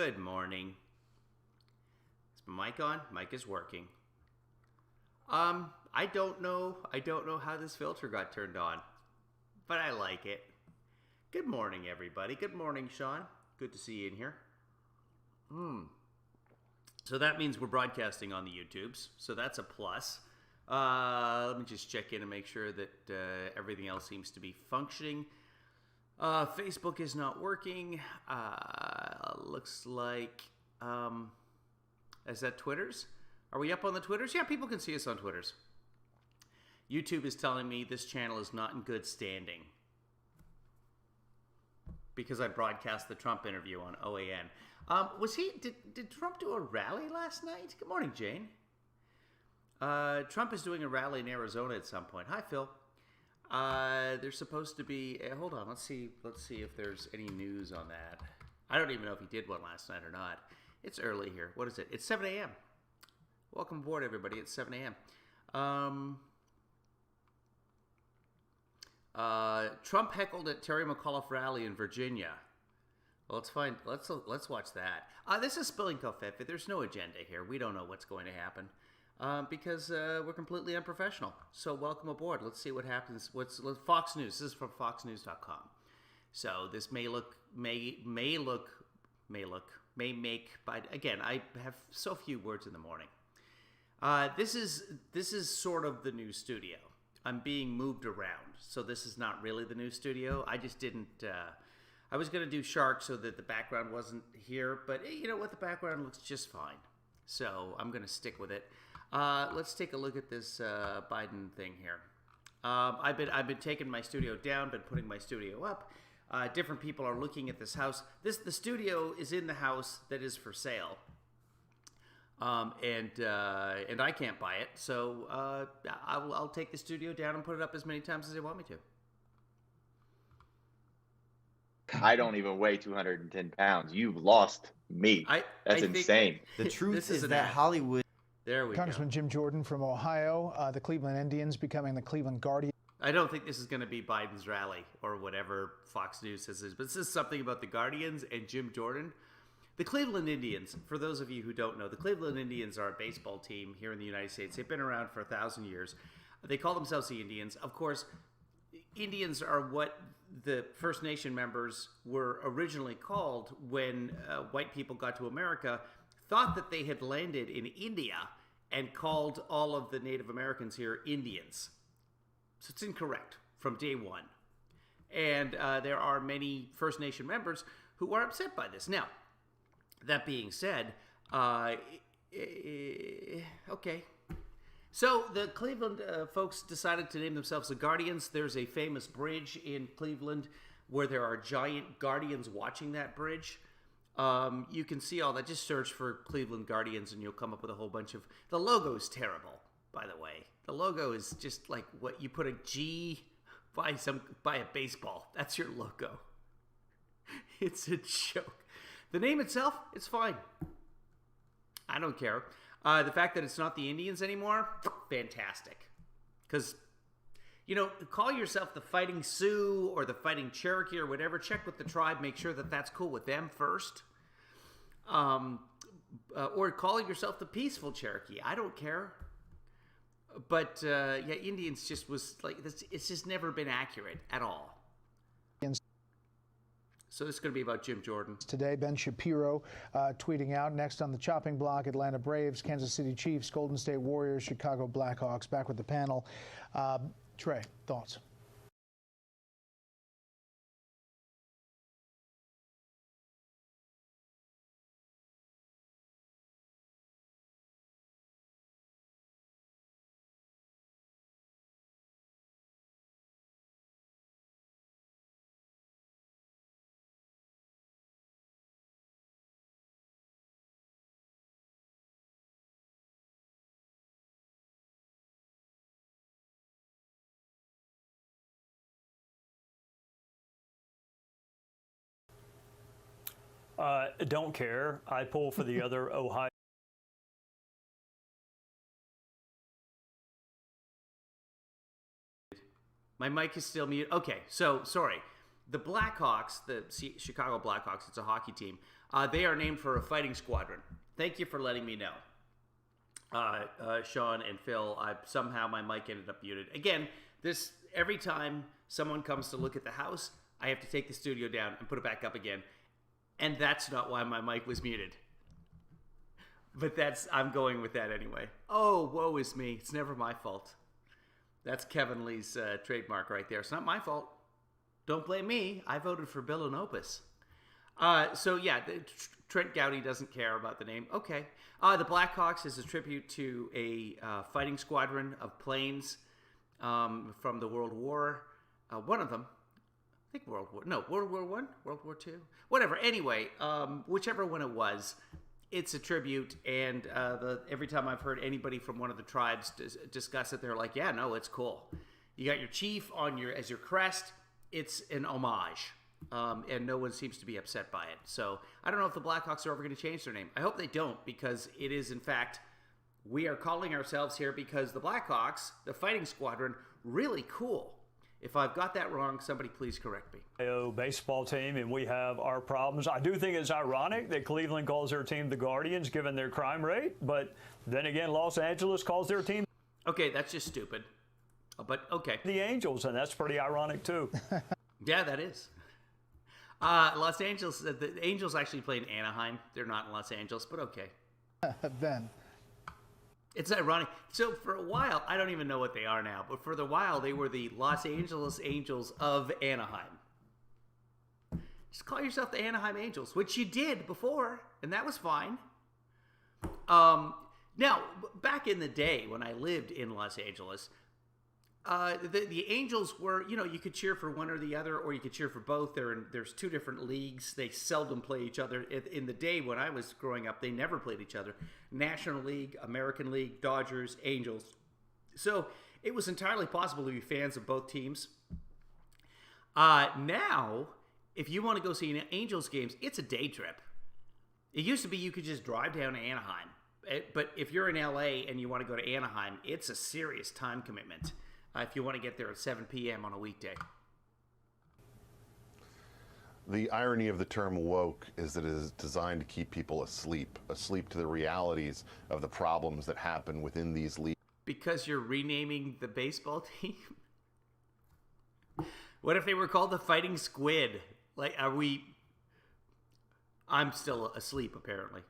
Good morning. Is my mic on? Mic is working. I don't know how this filter got turned on, but I like it. Good morning, everybody. Good morning, Sean. Good to see you in here. So that means we're broadcasting on the YouTubes, so that's a plus. Let me just check in and make sure that everything else seems to be functioning. Facebook is not working. Looks like, is that Twitter's? Are we up on the Twitters? Yeah, people can see us on Twitters. YouTube is telling me this channel is not in good standing because I broadcast the Trump interview on OAN. Did Trump do a rally last night? Good morning, Jane. Trump is doing a rally in Arizona at some point. Hi, Phil. There's supposed to be, hold on, let's see if there's any news on that. I don't even know if he did one last night or not. It's early here. What is it? It's 7 a.m. Welcome aboard, everybody. It's 7 a.m. Trump heckled at Terry McAuliffe rally in Virginia. Well, let's watch that. This is Spilling COVFEFE. There's no agenda here. We don't know what's going to happen. Because we're completely unprofessional. So welcome aboard. Let's see what happens. Fox News. This is from foxnews.com. So this may make, but again, I have so few words in the morning. This is sort of the new studio. I'm being moved around, so this is not really the new studio. I just didn't. I was going to do Shark so that the background wasn't here, but you know what? The background looks just fine. So I'm going to stick with it. Let's take a look at this Biden thing here. I've been taking my studio down, been putting my studio up. Different people are looking at this house. The studio is in the house that is for sale, and I can't buy it. So I'll take the studio down and put it up as many times as they want me to. I don't even weigh 210 pounds. You've lost me. That's insane. The truth is that Hollywood. There we Congressman go. Jim Jordan from Ohio, the Cleveland Indians becoming the Cleveland Guardians. I don't think this is going to be Biden's rally or whatever Fox News says is, but this is something about the Guardians and Jim Jordan. The Cleveland Indians, for those of you who don't know, the Cleveland Indians are a baseball team here in the United States. They've been around for 1,000 years. They call themselves the Indians. Of course, Indians are what the First Nation members were originally called when white people got to America, thought that they had landed in India and called all of the Native Americans here Indians. So it's incorrect from day one. And there are many First Nation members who are upset by this. Now, that being said, okay. So the Cleveland folks decided to name themselves the Guardians. There's a famous bridge in Cleveland where there are giant guardians watching that bridge. You can see all that. Just search for Cleveland Guardians and you'll come up with a whole bunch of... The logo is terrible, by the way. The logo is just like what you put a G by a baseball. That's your logo. It's a joke. The name itself, it's fine. I don't care. The fact that it's not the Indians anymore, fantastic. Because, you know, call yourself the Fighting Sioux or the Fighting Cherokee or whatever. Check with the tribe. Make sure that that's cool with them first. Or call yourself the Peaceful Cherokee. I don't care. But, yeah, Indians just was like, it's just never been accurate at all. So this is going to be about Jim Jordan. Today, Ben Shapiro tweeting out, next on the chopping block, Atlanta Braves, Kansas City Chiefs, Golden State Warriors, Chicago Blackhawks. Back with the panel. Trey, thoughts? Don't care. I pull for the other Ohio. My mic is still muted. Okay, so sorry. The Blackhawks, the Chicago Blackhawks, it's a hockey team. They are named for a fighting squadron. Thank you for letting me know. Sean and Phil, somehow my mic ended up muted. Again, every time someone comes to look at the house, I have to take the studio down and put it back up again. And that's not why my mic was muted. But I'm going with that anyway. Oh, woe is me. It's never my fault. That's Kevin Lee's trademark right there. It's not my fault. Don't blame me. I voted for Bill and Opus. So yeah, Trent Gowdy doesn't care about the name. Okay. The Blackhawks is a tribute to a fighting squadron of planes from the World War. One of them, I think World War I, World War II, whatever. Anyway, whichever one it was, it's a tribute. And every time I've heard anybody from one of the tribes discuss it, they're like, "Yeah, no, it's cool. You got your chief as your crest. It's an homage." And no one seems to be upset by it. So I don't know if the Blackhawks are ever going to change their name. I hope they don't, because it is, in fact, we are calling ourselves here because the Blackhawks, the fighting squadron, really cool. If I've got that wrong, somebody please correct me. Baseball team, and we have our problems. I do think it's ironic that Cleveland calls their team the Guardians, given their crime rate. But then again, Los Angeles calls their team. Okay, that's just stupid. But okay. The Angels, and that's pretty ironic too. Yeah, that is. Los Angeles, the Angels actually play in Anaheim. They're not in Los Angeles, but okay. Ben. It's ironic. So for a while, I don't even know what they are now, but for the while, they were the Los Angeles Angels of Anaheim. Just call yourself the Anaheim Angels, which you did before, and that was fine. Now, back in the day when I lived in Los Angeles, the Angels were, you could cheer for one or the other, or you could cheer for both. There's two different leagues. They seldom play each other. In the day when I was growing up, they never played each other. National League, American League, Dodgers, Angels. So it was entirely possible to be fans of both teams. Now, if you want to go see Angels games, it's a day trip. It used to be you could just drive down to Anaheim. But if you're in LA and you want to go to Anaheim, it's a serious time commitment. If you want to get there at 7 p.m. on a weekday. The irony of the term woke is that it is designed to keep people asleep to the realities of the problems that happen within these leagues. Because you're renaming the baseball team? What if they were called the Fighting Squid? I'm still asleep, apparently.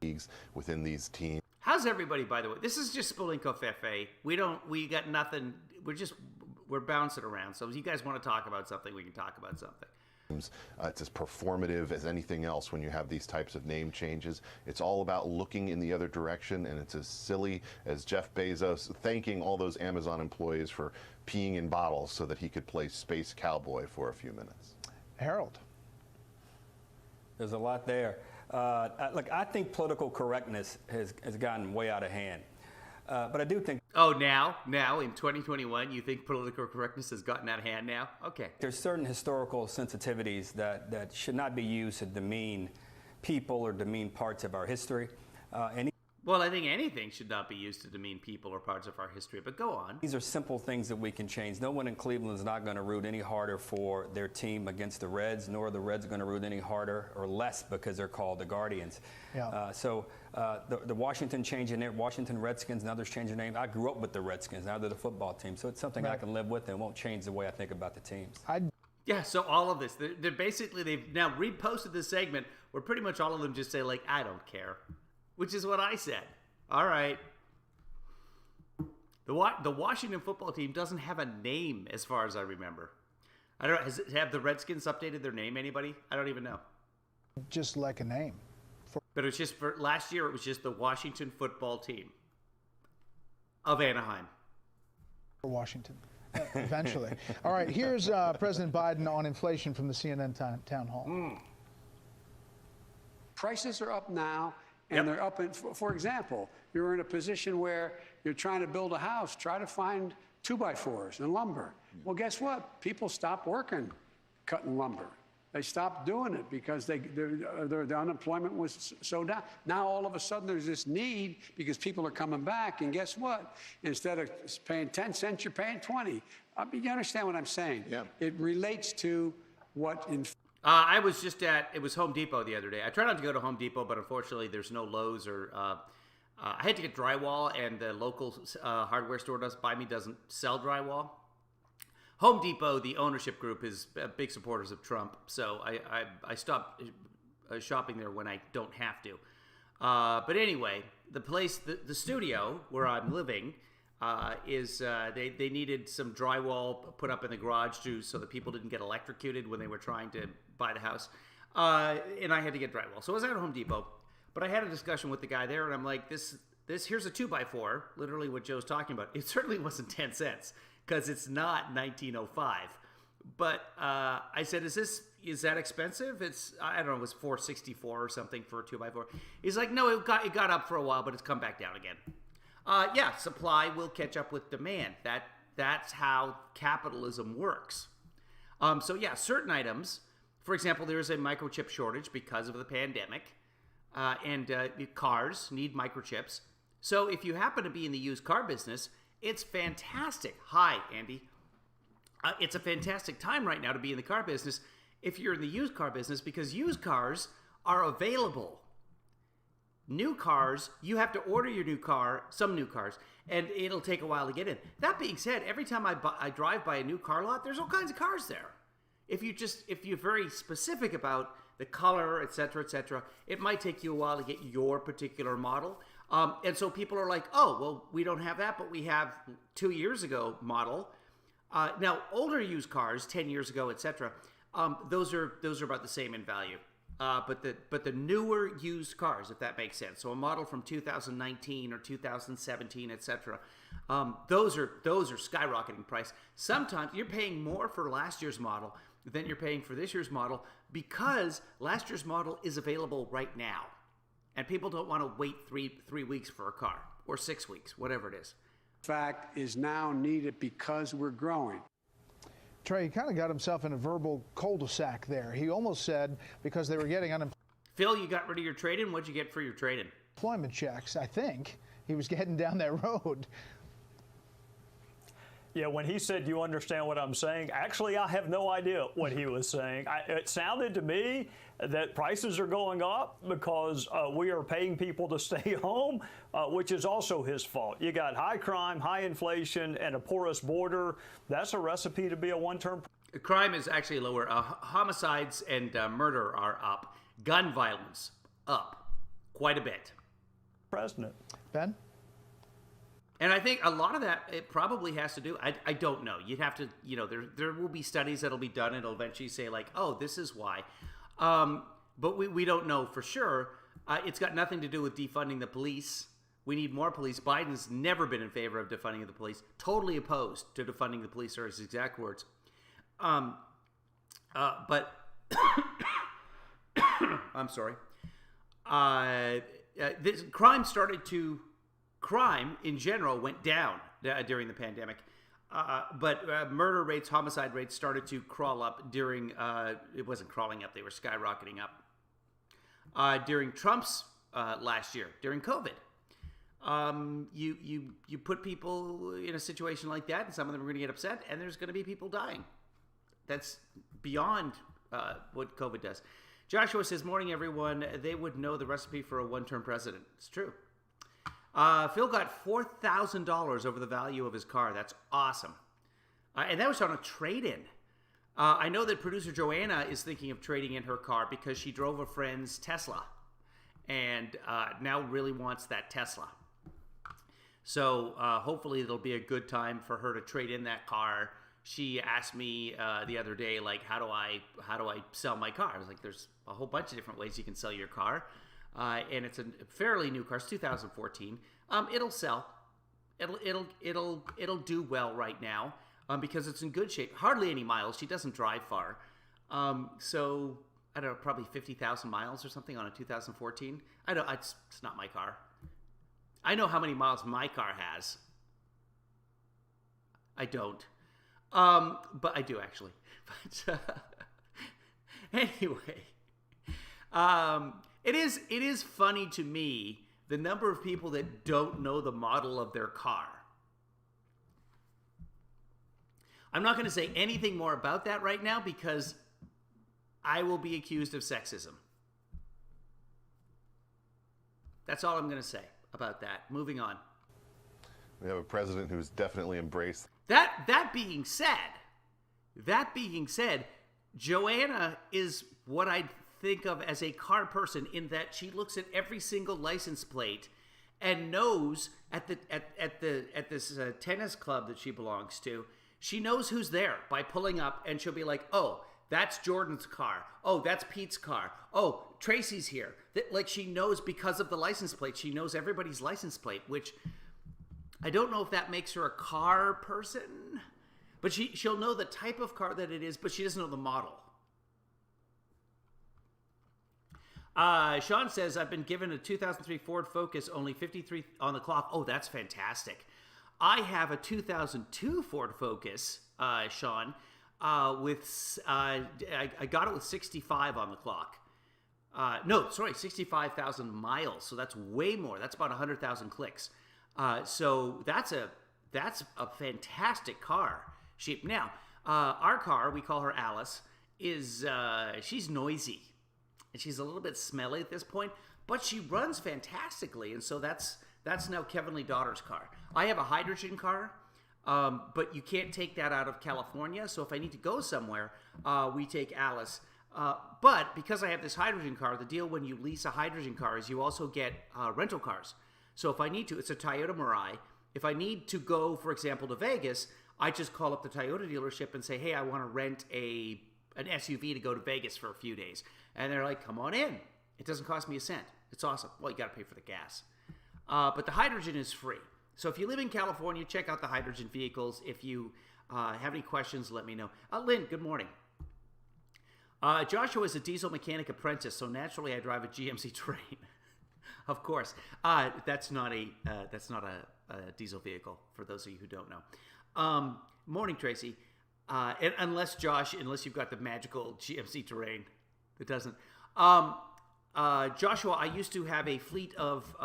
Leagues within these teams. How's everybody, by the way? This is just COVFEFE. We got nothing. We're bouncing around. So if you guys want to talk about something, we can talk about something. It's as performative as anything else when you have these types of name changes. It's all about looking in the other direction, and it's as silly as Jeff Bezos thanking all those Amazon employees for peeing in bottles so that he could play Space Cowboy for a few minutes. Harold. There's a lot there. Look, I think political correctness has gotten way out of hand. But I do think... Oh, now in 2021, you think political correctness has gotten out of hand now? Okay. There's certain historical sensitivities that should not be used to demean people or demean parts of our history. Well, I think anything should not be used to demean people or parts of our history, but go on. These are simple things that we can change. No one in Cleveland is not going to root any harder for their team against the Reds, nor are the Reds going to root any harder or less because they're called the Guardians. Yeah. The Washington changing their Washington Redskins and others changing their name. I grew up with the Redskins. Now they're the football team. So it's something I can live with and won't change the way I think about the teams. Yeah, so all of this, they've now reposted this segment where pretty much all of them just say, I don't care. Which is what I said. All right. The Washington football team doesn't have a name as far as I remember. I don't know. Have the Redskins updated their name, anybody? I don't even know. Just like a name. But it was just for last year, it was just the Washington football team of Anaheim. For Washington. Eventually. All right, here's President Biden on inflation from the CNN town hall. Prices are up now. And they're up for example, you're in a position where you're trying to build a house, try to find 2x4s and lumber. Well, guess what? People stopped working cutting lumber. They stopped doing it because the unemployment was so down. Now, all of a sudden, there's this need because people are coming back. And guess what? Instead of paying 10 cents, you're paying 20. You understand what I'm saying? Yeah. It relates to what I was just it was Home Depot the other day. I try not to go to Home Depot, but unfortunately there's no Lowe's or, I had to get drywall, and the local hardware store by me doesn't sell drywall. Home Depot, the ownership group, is big supporters of Trump, so I stopped shopping there when I don't have to. But anyway, the place, the studio where I'm living, is they needed some drywall put up in the garage so that people didn't get electrocuted when they were trying to buy the house, and I had to get drywall. So I was at Home Depot, but I had a discussion with the guy there, and I'm like, this here's a 2x4, literally what Joe's talking about. It certainly wasn't 10 cents because it's not 1905. But I said, is that expensive? I don't know, it was $4.64 or something for a 2x4. He's like, no, it got up for a while, but it's come back down again. Yeah, supply will catch up with demand. That's how capitalism works. So yeah, certain items, for example, there's a microchip shortage because of the pandemic, and cars need microchips. So if you happen to be in the used car business, it's fantastic. Hi, Andy. It's a fantastic time right now to be in the car business if you're in the used car business, because used cars are available. New cars, you have to order your new car, some new cars, and it'll take a while to get in. That being said, every time I drive by a new car lot, there's all kinds of cars there. If you're very specific about the color, et cetera, it might take you a while to get your particular model. And so people are like, oh, well, we don't have that, but we have 2 years ago model. Now, older used cars, 10 years ago, et cetera, those are about the same in value. But the newer used cars, if that makes sense, so a model from 2019 or 2017, etc., those are skyrocketing price. Sometimes you're paying more for last year's model than you're paying for this year's model because last year's model is available right now, and people don't want to wait three weeks for a car or 6 weeks, whatever it is. Fact is now needed because we're growing. Trey, he kind of got himself in a verbal cul-de-sac there. He almost said because they were getting Phil, you got rid of your trade-in? What'd you get for your trade-in? Employment checks, I think. He was getting down that road. Yeah, when he said, you understand what I'm saying, actually, I have no idea what he was saying. It sounded to me that prices are going up because we are paying people to stay home, which is also his fault. You got high crime, high inflation, and a porous border. That's a recipe to be a one-term. Crime is actually lower. Homicides and murder are up. Gun violence up quite a bit. President. Ben? And I think a lot of that, it probably has to do, I don't know. You'd have to, there will be studies that'll be done and it'll eventually say like, oh, this is why. But we don't know for sure. It's got nothing to do with defunding the police. We need more police. Biden's never been in favor of defunding the police. Totally opposed to defunding the police are his exact words. But I'm sorry. Crime in general went down during the pandemic, but murder rates, homicide rates started to crawl up during, it wasn't crawling up, they were skyrocketing up during Trump's last year, during COVID. You put people in a situation like that, and some of them are going to get upset, and there's going to be people dying. That's beyond what COVID does. Joshua says, morning, everyone. They would know the recipe for a one-term president. It's true. Phil got $4,000 over the value of his car. That's awesome. And that was on a trade-in. I know that producer Joanna is thinking of trading in her car because she drove a friend's Tesla and now really wants that Tesla. So hopefully it'll be a good time for her to trade in that car. She asked me the other day, like, how do I sell my car? I was like, there's a whole bunch of different ways you can sell your car. And it's a fairly new car. It's 2014. It'll sell. It'll do well right now because it's in good shape. Hardly any miles. She doesn't drive far. So I don't know, probably 50,000 miles or something on a 2014. It's not my car. I know how many miles my car has. I don't. But I do actually. But anyway. It is funny to me the number of people that don't know the model of their car. I'm not going to say anything more about that right now because I will be accused of sexism. That's all I'm going to say about that. Moving on. We have a president who's definitely embraced. That being said, Joanna is what I think of as a car person, in that she looks at every single license plate and knows at this tennis club that she belongs to, she knows who's there by pulling up, and she'll be like, oh, that's Jordan's car. Oh, that's Pete's car. Oh, Tracy's here. Like, she knows because of the license plate. She knows everybody's license plate, which I don't know if that makes her a car person, but she'll know the type of car that it is, but she doesn't know the model. Sean says, I've been given a 2003 Ford Focus, only 53 on the clock. Oh, that's fantastic. I have a 2002 Ford Focus, Sean, I got it with 65 on the clock. 65,000 miles. So that's way more. That's about 100,000 clicks. So that's a fantastic car. Now, our car, we call her Alice, she's noisy. And she's a little bit smelly at this point, but she runs fantastically. And so that's now Kevin Lee Daughter's car. I have a hydrogen car, but you can't take that out of California. So if I need to go somewhere, we take Alice. But because I have this hydrogen car, the deal when you lease a hydrogen car is you also get rental cars. So if I need to, it's a Toyota Mirai. If I need to go, for example, to Vegas, I just call up the Toyota dealership and say, hey, I want to rent an SUV to go to Vegas for a few days. And they're like, come on in. It doesn't cost me a cent. It's awesome. Well, you got to pay for the gas. But the hydrogen is free. So if you live in California, check out the hydrogen vehicles. If you have any questions, let me know. Lynn, good morning. Joshua is a diesel mechanic apprentice, so naturally I drive a GMC Terrain. Of course. That's not a diesel vehicle, for those of you who don't know. Morning, Tracy. Unless you've got the magical GMC Terrain. It doesn't. Joshua, I used to have a fleet of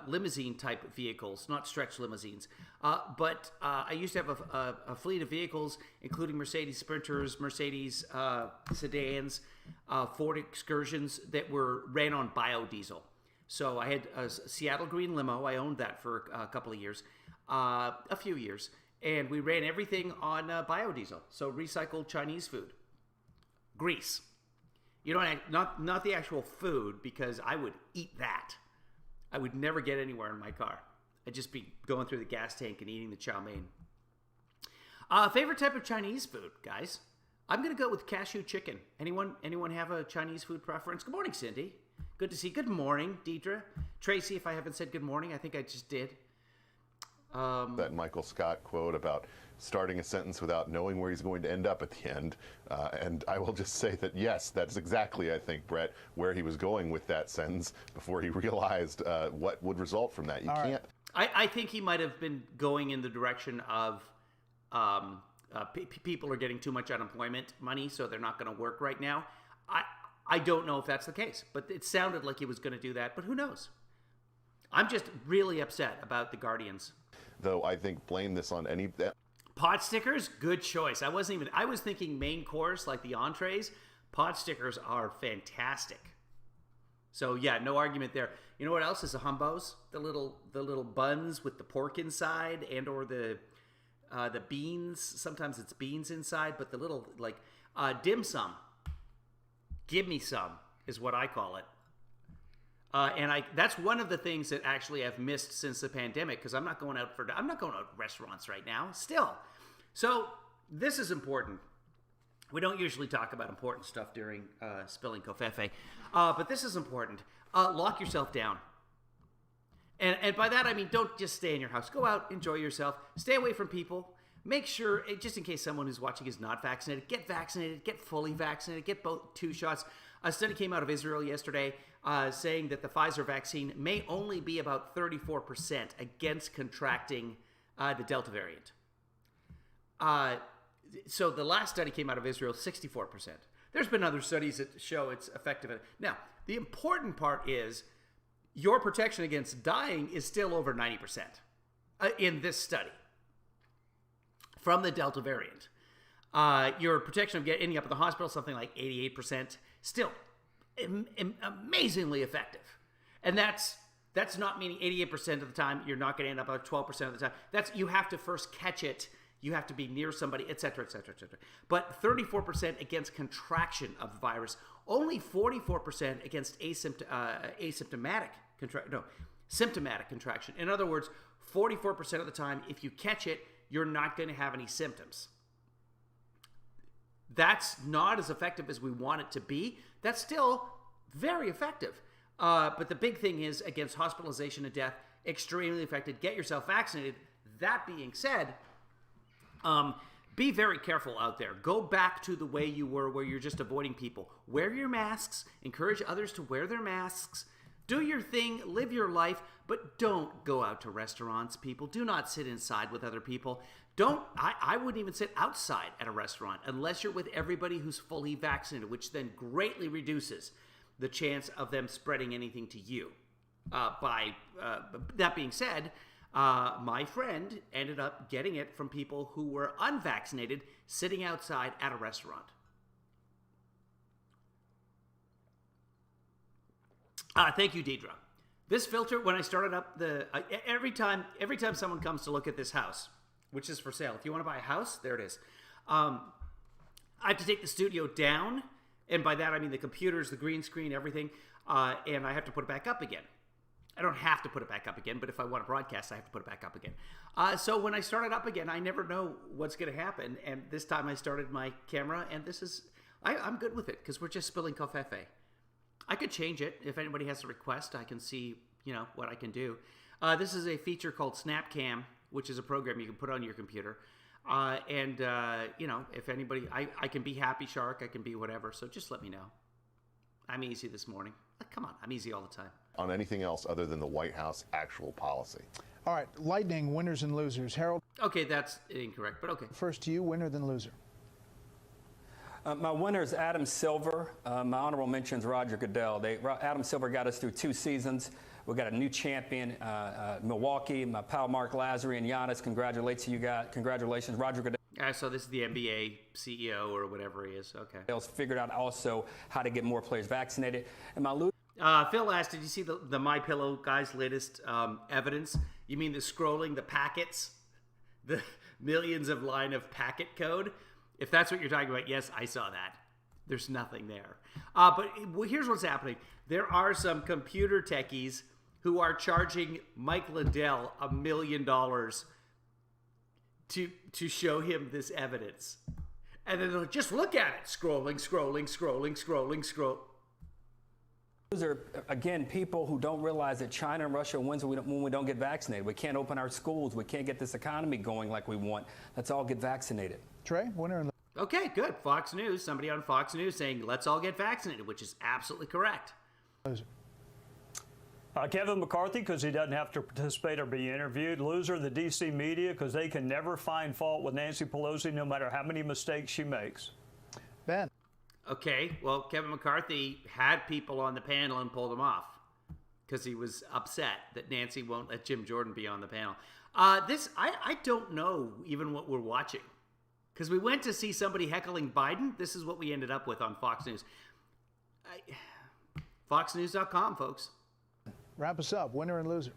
limousine-type vehicles, not stretch limousines. But I used to have a fleet of vehicles, including Mercedes Sprinters, Mercedes sedans, Ford Excursions that ran on biodiesel. So I had a Seattle Green limo. I owned that for a couple of years, a few years. And we ran everything on biodiesel, so recycled Chinese food. Grease. You don't not the actual food, because I would eat that. I would never get anywhere in my car. I'd just be going through the gas tank and eating the chow mein. Favorite type of Chinese food, guys? I'm gonna go with cashew chicken. Anyone have a Chinese food preference? Good morning, Cindy. Good to see you. Good morning, Deidre. Tracy, if I haven't said good morning, I think I just did. That Michael Scott quote about starting a sentence without knowing where he's going to end up at the end. And I will just say that, yes, that's exactly, I think, Brett, where he was going with that sentence before he realized what would result from that. You can't. I think he might have been going in the direction of people are getting too much unemployment money, so they're not going to work right now. I don't know if that's the case, but it sounded like he was going to do that, but who knows? I'm just really upset about the Guardians. Though I think blame this on any... Pot stickers, good choice. I was thinking main course, like the entrees. Pot stickers are fantastic. So yeah, no argument there. You know what else is a humbos? The little buns with the pork inside, and or the beans. Sometimes it's beans inside, but the little dim sum. Give me some is what I call it. And that's one of the things that actually I've missed since the pandemic, because I'm not going out restaurants right now still. So this is important. We don't usually talk about important stuff during Spilling COVFEFE, but this is important. Lock yourself down. And by that I mean don't just stay in your house. Go out, enjoy yourself, stay away from people. Make sure, just in case someone who's watching is not vaccinated, get fully vaccinated, get both 2 shots. A study came out of Israel yesterday saying that the Pfizer vaccine may only be about 34% against contracting the Delta variant. So the last study came out of Israel, 64%. There's been other studies that show it's effective. Now, the important part is your protection against dying is still over 90% in this study from the Delta variant. Your protection of ending up in the hospital, something like 88%. Still, amazingly effective. And that's not meaning 88% of the time you're not going to end up, 12% of the time. That's, you have to first catch it. You have to be near somebody, et cetera, et cetera, et cetera. But 34% against contraction of the virus. Only 44% against symptomatic contraction. In other words, 44% of the time, if you catch it, you're not going to have any symptoms. That's not as effective as we want it to be. That's still very effective. But the big thing is, against hospitalization and death, extremely effective. Get yourself vaccinated. That being said, be very careful out there. Go back to the way you were, where you're just avoiding people. Wear your masks. Encourage others to wear their masks. Do your thing. Live your life. But don't go out to restaurants, people. Do not sit inside with other people. I wouldn't even sit outside at a restaurant unless you're with everybody who's fully vaccinated, which then greatly reduces the chance of them spreading anything to you. That being said, my friend ended up getting it from people who were unvaccinated sitting outside at a restaurant. Thank you, Deidre. This filter, when I started up every time someone comes to look at this house, which is for sale, if you want to buy a house, there it is. I have to take the studio down, and by that I mean the computers, the green screen, everything, and I have to put it back up again. I don't have to put it back up again, but if I want to broadcast, I have to put it back up again. So when I start it up again, I never know what's going to happen, and this time I started my camera, and I'm good with it, because we're just spilling COVFEFE. I could change it. If anybody has a request, I can see, what I can do. This is a feature called SnapCam, which is a program you can put on your computer. If anybody, I can be Happy Shark, I can be whatever, so just let me know. I'm easy this morning. Come on, I'm easy all the time. On anything else other than the White House actual policy. All right, lightning, winners and losers. Harold? Okay, that's incorrect, but okay. First to you, winner then loser. My winner is Adam Silver. My honorable mention is Roger Goodell. Adam Silver got us through 2 seasons. We got a new champion, Milwaukee. My pal Mark Lazary and Giannis. Congratulations, Roger Goodell. So this is the NBA CEO or whatever he is. Okay. Figured out also how to get more players vaccinated. And my loser. Phil asked, did you see the MyPillow guy's latest evidence? You mean the scrolling, the packets, the millions of line of packet code? If that's what you're talking about, yes, I saw that. There's nothing there. But here's what's happening. There are some computer techies who are charging Mike Lindell $1 million to show him this evidence. And then they'll just look at it. Scrolling. Those are, again, people who don't realize that China and Russia wins when we don't get vaccinated. We can't open our schools. We can't get this economy going like we want. Let's all get vaccinated. Trey, winner and okay, good. Fox News, somebody on Fox News saying, let's all get vaccinated, which is absolutely correct. Kevin McCarthy, because he doesn't have to participate or be interviewed. Loser, the D.C. media, because they can never find fault with Nancy Pelosi, no matter how many mistakes she makes. Ben. Okay, well, Kevin McCarthy had people on the panel and pulled them off because he was upset that Nancy won't let Jim Jordan be on the panel. I don't know even what we're watching. Because we went to see somebody heckling Biden. This is what we ended up with on Fox News. FoxNews.com, folks. Wrap us up. Winner and loser.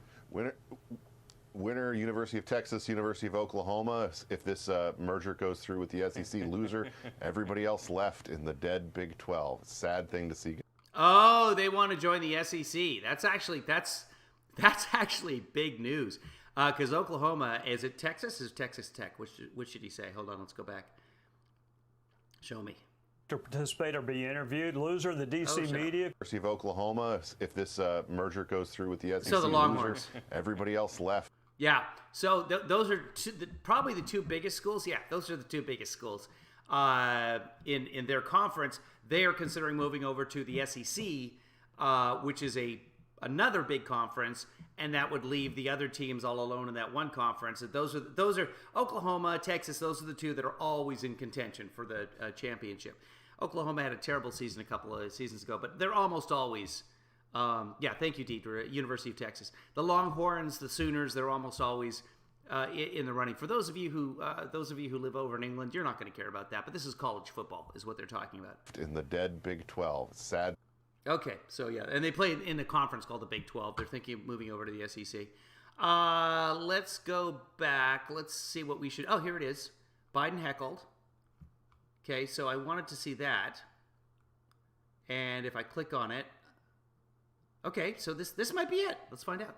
Winner, University of Texas, University of Oklahoma. If this merger goes through with the SEC, loser, everybody else left in the dead Big 12. Sad thing to see. Oh, they want to join the SEC. That's actually big news. Because Oklahoma, is it Texas? Is Texas Tech? Which did he say? Hold on, let's go back. Show me. To participate or be interviewed. Loser, the D.C. media. University of Oklahoma. If this merger goes through with the SEC, so the Longhorns. Loser, everybody else left. Yeah. So those are probably the 2 biggest schools. Yeah, those are the 2 biggest schools in their conference. They are considering moving over to the SEC, which is another big conference, and that would leave the other teams all alone in that one conference. Those are Oklahoma, Texas. Those are the 2 that are always in contention for the championship. Oklahoma had a terrible season a couple of seasons ago, but they're almost always. Thank you, Deidre. University of Texas. The Longhorns, the Sooners, they're almost always in the running. For those of you who live over in England, you're not going to care about that. But this is college football, is what they're talking about. In the dead Big 12, sad. Okay, so yeah, and they play in a conference called the Big 12. They're thinking of moving over to the SEC. Let's go back. Let's see what we should. Oh, here it is. Biden heckled. Okay, so I wanted to see that. And if I click on it, okay, so this might be it. Let's find out.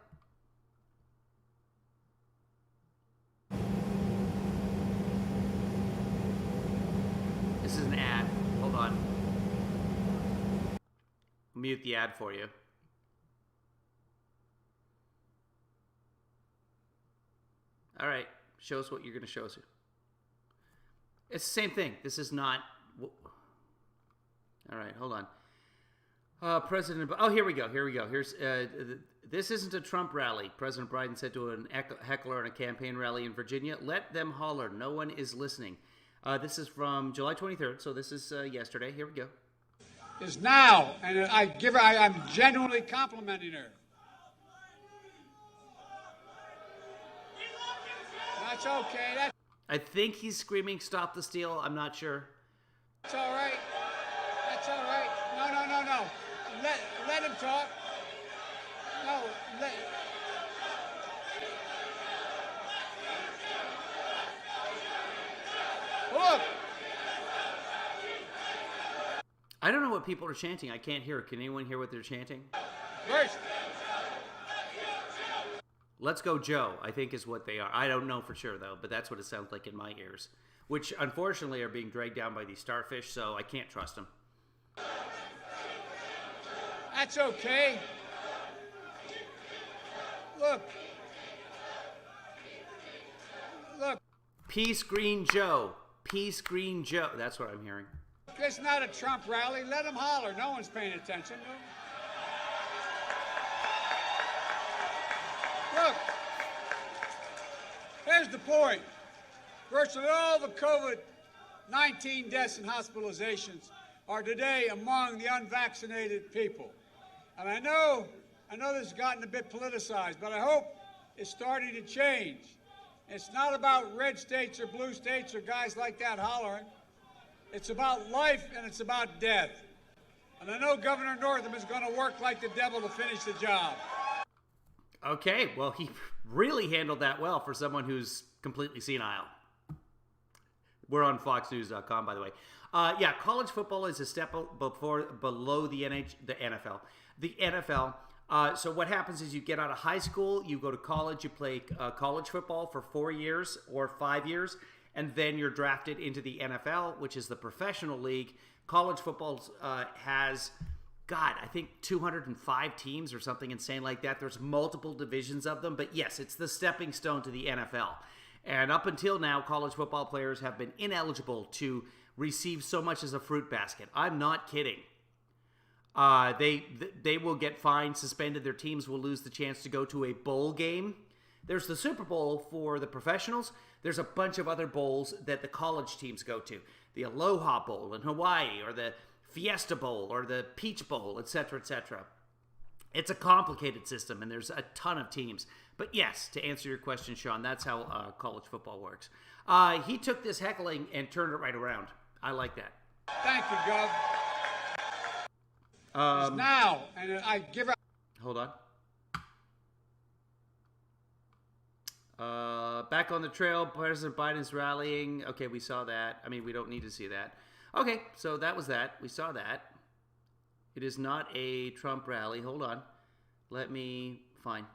This is an ad. Hold on. Mute the ad for you. All right, show us what you're going to show us. It's the same thing. This is not. All right, hold on. President. Oh, here we go. Here's this isn't a Trump rally. President Biden said to an heckler in a campaign rally in Virginia, "Let them holler. No one is listening." This is from July 23rd, so this is yesterday. Here we go. Is now, and I'm genuinely complimenting her. That's okay. I think he's screaming, "Stop the steal." I'm not sure. That's all right. That's all right. No. Let him talk. No, Look. I don't know what people are chanting. I can't hear it. Can anyone hear what they're chanting? First. Let's go, Joe, I think is what they are. I don't know for sure, though, but that's what it sounds like in my ears, which unfortunately are being dragged down by these starfish, so I can't trust them. That's okay. Look. Peace, Green Joe. Peace, Green Joe. That's what I'm hearing. It's not a Trump rally. Let them holler. No one's paying attention. Look, here's the point. Virtually all the COVID-19 deaths and hospitalizations are today among the unvaccinated people. And I know this has gotten a bit politicized, but I hope it's starting to change. It's not about red states or blue states or guys like that hollering. It's about life and it's about death. And I know Governor Northam is going to work like the devil to finish the job. Okay, well, he really handled that well for someone who's completely senile. We're on FoxNews.com, by the way. Yeah, college football is a step below the NFL. The NFL. So what happens is you get out of high school, you go to college, you play college football for 4 years or 5 years, and then you're drafted into the NFL, which is the professional league. College football has, I think 205 teams or something insane like that. There's multiple divisions of them, but yes, it's the stepping stone to the NFL. And up until now, college football players have been ineligible to receive so much as a fruit basket. I'm not kidding. They will get fined, suspended. Their teams will lose the chance to go to a bowl game. There's the Super Bowl for the professionals. There's a bunch of other bowls that the college teams go to. The Aloha Bowl in Hawaii, or the Fiesta Bowl, or the Peach Bowl, etc., etc. It's a complicated system, and there's a ton of teams. But yes, to answer your question, Sean, that's how college football works. He took this heckling and turned it right around. I like that. Thank you, Gov. Now, and I give out. Hold on. Back on the trail, President Biden's rallying. Okay, we saw that. I mean, we don't need to see that. Okay, so that was that. We saw that. It is not a Trump rally. Hold on. Fine.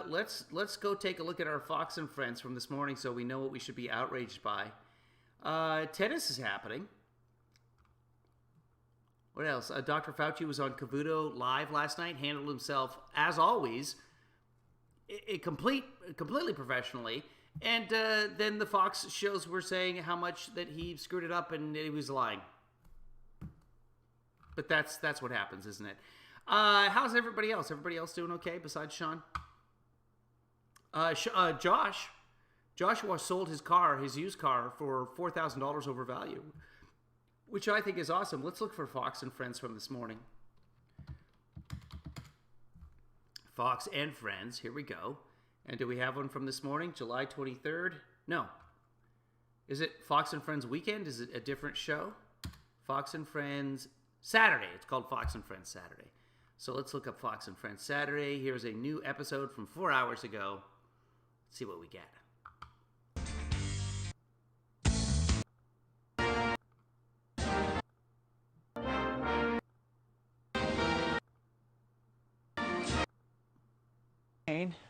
Let's go take a look at our Fox and Friends from this morning so we know what we should be outraged by. Tennis is happening. What else? Dr. Fauci was on Cavuto Live last night, handled himself, as always, completely professionally. And then the Fox shows were saying how much that he screwed it up and he was lying. But that's what happens, isn't it? How's everybody else? Everybody else doing okay besides Sean? Joshua sold his used car, for $4,000 over value, which I think is awesome. Let's look for Fox and Friends from this morning. Fox and Friends, here we go. And do we have one from this morning, July 23rd? No. Is it Fox and Friends Weekend? Is it a different show? Fox and Friends Saturday. It's called Fox and Friends Saturday. So let's look up Fox and Friends Saturday. Here's a new episode from 4 hours ago. Let's see what we get.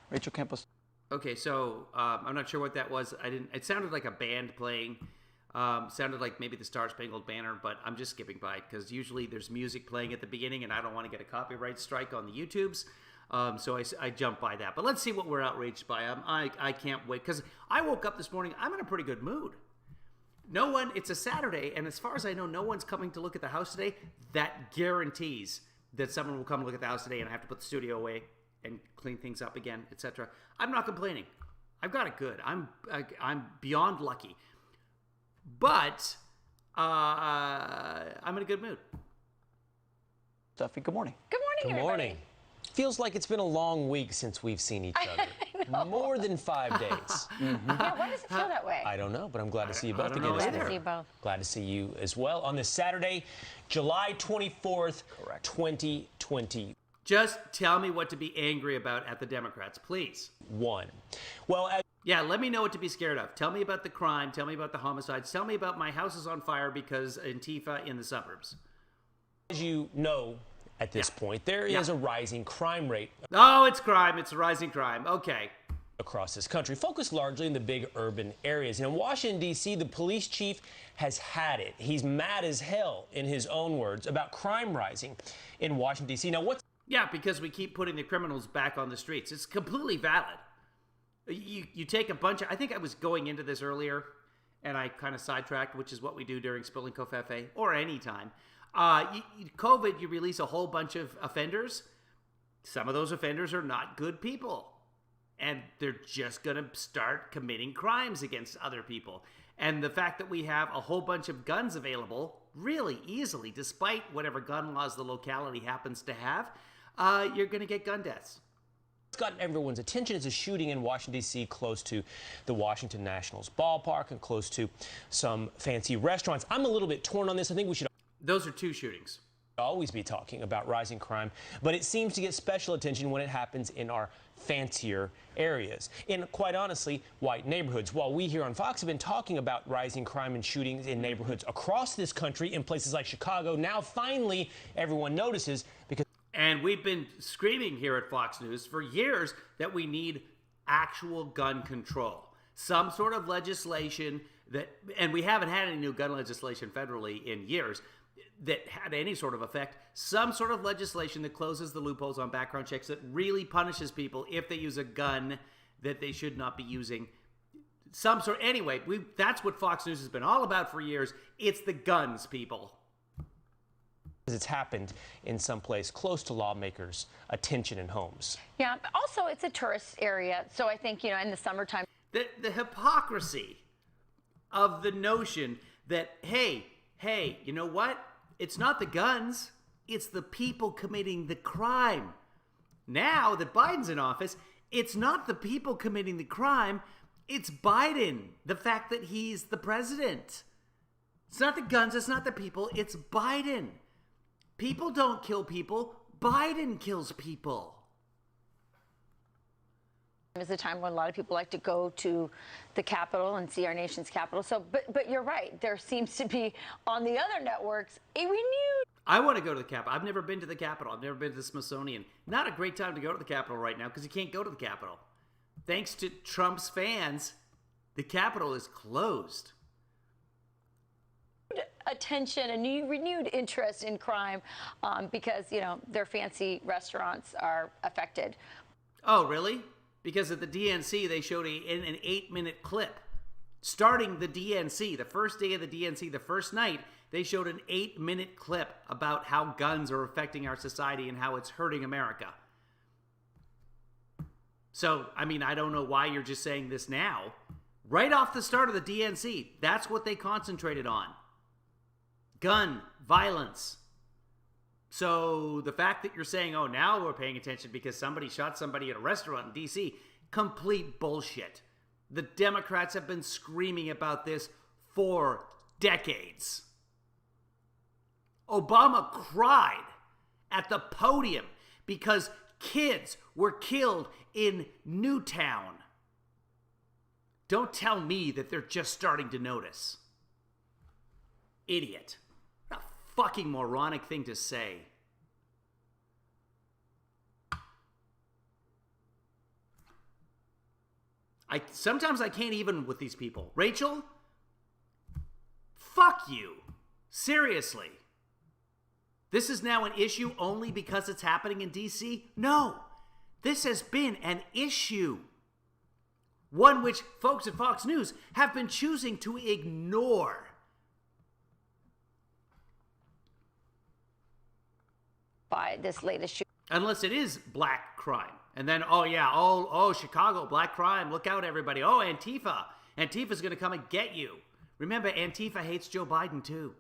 Rachel Campos. Okay, so I'm not sure what that was. It sounded like a band playing. Sounded like maybe the Star Spangled Banner, but I'm just skipping by it because usually there's music playing at the beginning and I don't want to get a copyright strike on the YouTubes. So I jump by that. But let's see what we're outraged by. I can't wait because I woke up this morning. I'm in a pretty good mood. No one, it's a Saturday, and as far as I know, no one's coming to look at the house today. That guarantees that someone will come look at the house today and I have to put the studio away and clean things up again, etc. I'm not complaining. I've got it good. I'm beyond lucky. But I'm in a good mood. Duffy, good morning. Good morning, Good morning. Feels like it's been a long week since we've seen each other. More than 5 days. Mm-hmm. Yeah, why does it feel that way? I don't know, but I'm glad to see you both again. Glad to see you both. Glad to see you as well on this Saturday, July 24th, 2020. Just tell me what to be angry about at the Democrats, please. Well, yeah, let me know what to be scared of. Tell me about the crime. Tell me about the homicides. Tell me about my house is on fire because Antifa in the suburbs. As you know, at this point, there is a rising crime rate. Oh, it's crime. It's a rising crime. Okay. Across this country, focused largely in the big urban areas. And in Washington, D.C., the police chief has had it. He's mad as hell, in his own words, about crime rising in Washington, D.C. Now, what's... Yeah, because we keep putting the criminals back on the streets. It's completely valid. You take a bunch of... I think I was going into this earlier, and I kind of sidetracked, which is what we do during Spilling COVFEFE, or any time. COVID, you release a whole bunch of offenders. Some of those offenders are not good people. And they're just going to start committing crimes against other people. And the fact that we have a whole bunch of guns available really easily, despite whatever gun laws the locality happens to have, you're going to get gun deaths. What's gotten everyone's attention is a shooting in Washington, D.C., close to the Washington Nationals ballpark and close to some fancy restaurants. I'm a little bit torn on this. I think we should... Those are two shootings. Always be talking about rising crime, but it seems to get special attention when it happens in our fancier areas, in, quite honestly, white neighborhoods. While we here on Fox have been talking about rising crime and shootings in neighborhoods across this country, in places like Chicago, now finally everyone notices because... And we've been screaming here at Fox News for years that we need actual gun control. Some sort of legislation that, and we haven't had any new gun legislation federally in years, that had any sort of effect. Some sort of legislation that closes the loopholes on background checks, that really punishes people if they use a gun that they should not be using. Some sort. Anyway, that's what Fox News has been all about for years. It's the guns, people. It's happened in some place close to lawmakers' attention in homes. Yeah. Also, it's a tourist area, so I think, in the summertime. The hypocrisy of the notion that, hey, you know what? It's not the guns. It's the people committing the crime. Now that Biden's in office, it's not the people committing the crime. It's Biden. The fact that he's the president. It's not the guns. It's not the people. It's Biden. People don't kill people. Biden kills people. Is a time when a lot of people like to go to the Capitol and see our nation's capital. So, but you're right. There seems to be, on the other networks, a renewed... I want to go to the Capitol. I've never been to the Capitol. I've never been to the Smithsonian. Not a great time to go to the Capitol right now because you can't go to the Capitol. Thanks to Trump's fans, the Capitol is closed. Attention, a new renewed interest in crime because, their fancy restaurants are affected. Oh, really? Because at the DNC, they showed an 8-minute clip. Starting the DNC, the first day of the DNC, the first night, they showed an 8-minute clip about how guns are affecting our society and how it's hurting America. So, I don't know why you're just saying this now. Right off the start of the DNC, that's what they concentrated on. Gun violence. So the fact that you're saying, oh, now we're paying attention because somebody shot somebody at a restaurant in D.C., Complete bullshit. The Democrats have been screaming about this for decades. Obama cried at the podium because kids were killed in Newtown. Don't tell me that they're just starting to notice. Idiot. What a fucking moronic thing to say. Sometimes I can't even with these people. Rachel, fuck you. Seriously. This is now an issue only because it's happening in D.C.? No. This has been an issue. One which folks at Fox News have been choosing to ignore. By this latest shooting. Unless it is black crime. And then, oh yeah, oh, Chicago, black crime. Look out, everybody. Oh, Antifa. Antifa's going to come and get you. Remember, Antifa hates Joe Biden, too.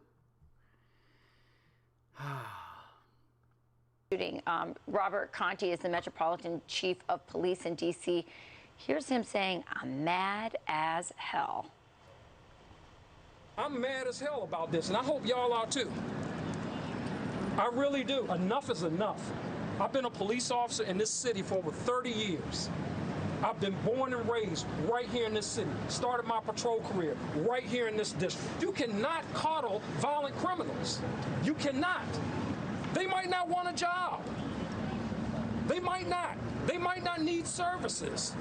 Shooting. Robert Conti is the Metropolitan Chief of Police in D.C. Here's him saying, I'm mad as hell. I'm mad as hell about this, and I hope y'all are too. I really do. Enough is enough. I've been a police officer in this city for over 30 years. I've been born and raised right here in this city. Started my patrol career right here in this district. You cannot coddle violent criminals. You cannot. They might not want a job. They might not. They might not need services.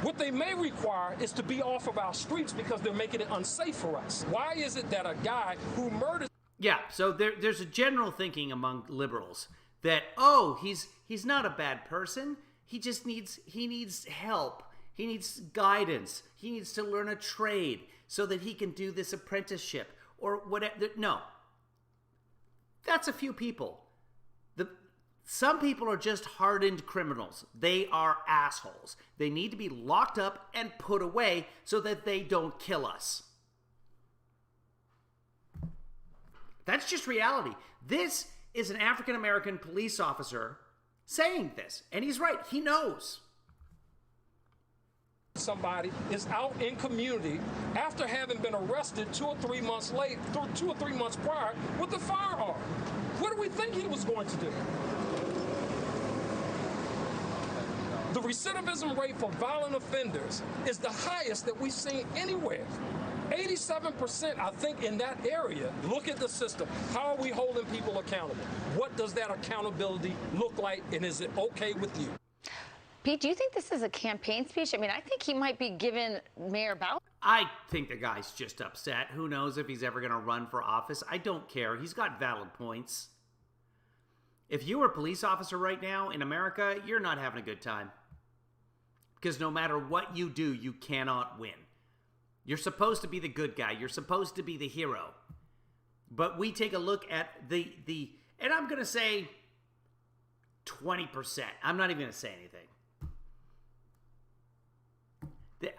What they may require is to be off of our streets because they're making it unsafe for us. Why is it that a guy who murdered... Yeah, so there's a general thinking among liberals that, oh, he's not a bad person. He just needs help. He needs guidance. He needs to learn a trade so that he can do this apprenticeship or whatever. No. That's a few people. Some people are just hardened criminals. They are assholes. They need to be locked up and put away so that they don't kill us. That's just reality. This is an African-American police officer saying this, and he's right. He knows. Somebody is out in community after having been arrested 2 or 3 months prior with a firearm. What do we think he was going to do? The recidivism rate for violent offenders is the highest that we've seen anywhere. 87%, I think, in that area. Look at the system. How are we holding people accountable? What does that accountability look like, and is it okay with you? Pete, do you think this is a campaign speech? I mean, I think he might be giving Mayor Bowser. I think the guy's just upset. Who knows if he's ever going to run for office? I don't care. He's got valid points. If you were a police officer right now in America, you're not having a good time. Because no matter what you do, you cannot win. You're supposed to be the good guy. You're supposed to be the hero. But we take a look at the and I'm going to say 20%. I'm not even going to say anything.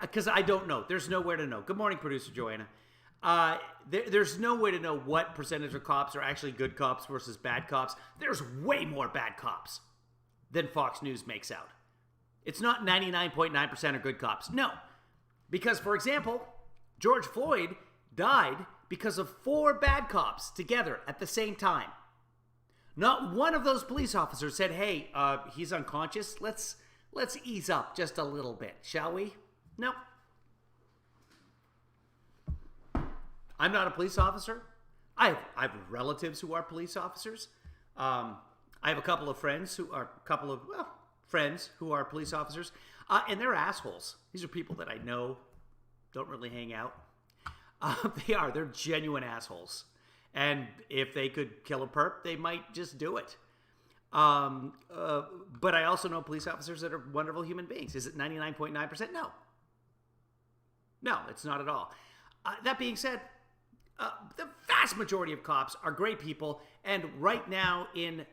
Because I don't know. There's nowhere to know. Good morning, producer Joanna. There's no way to know what percentage of cops are actually good cops versus bad cops. There's way more bad cops than Fox News makes out. It's not 99.9% are good cops. No. Because, for example, George Floyd died because of 4 bad cops together at the same time. Not one of those police officers said, hey, he's unconscious. Let's ease up just a little bit, shall we? No. I'm not a police officer. I have relatives who are police officers. I have a couple of friends who are police officers, and they're assholes. These are people that I know don't really hang out. They're genuine assholes. And if they could kill a perp, they might just do it. But I also know police officers that are wonderful human beings. Is it 99.9%? No. No, it's not at all. That being said, the vast majority of cops are great people. And right now in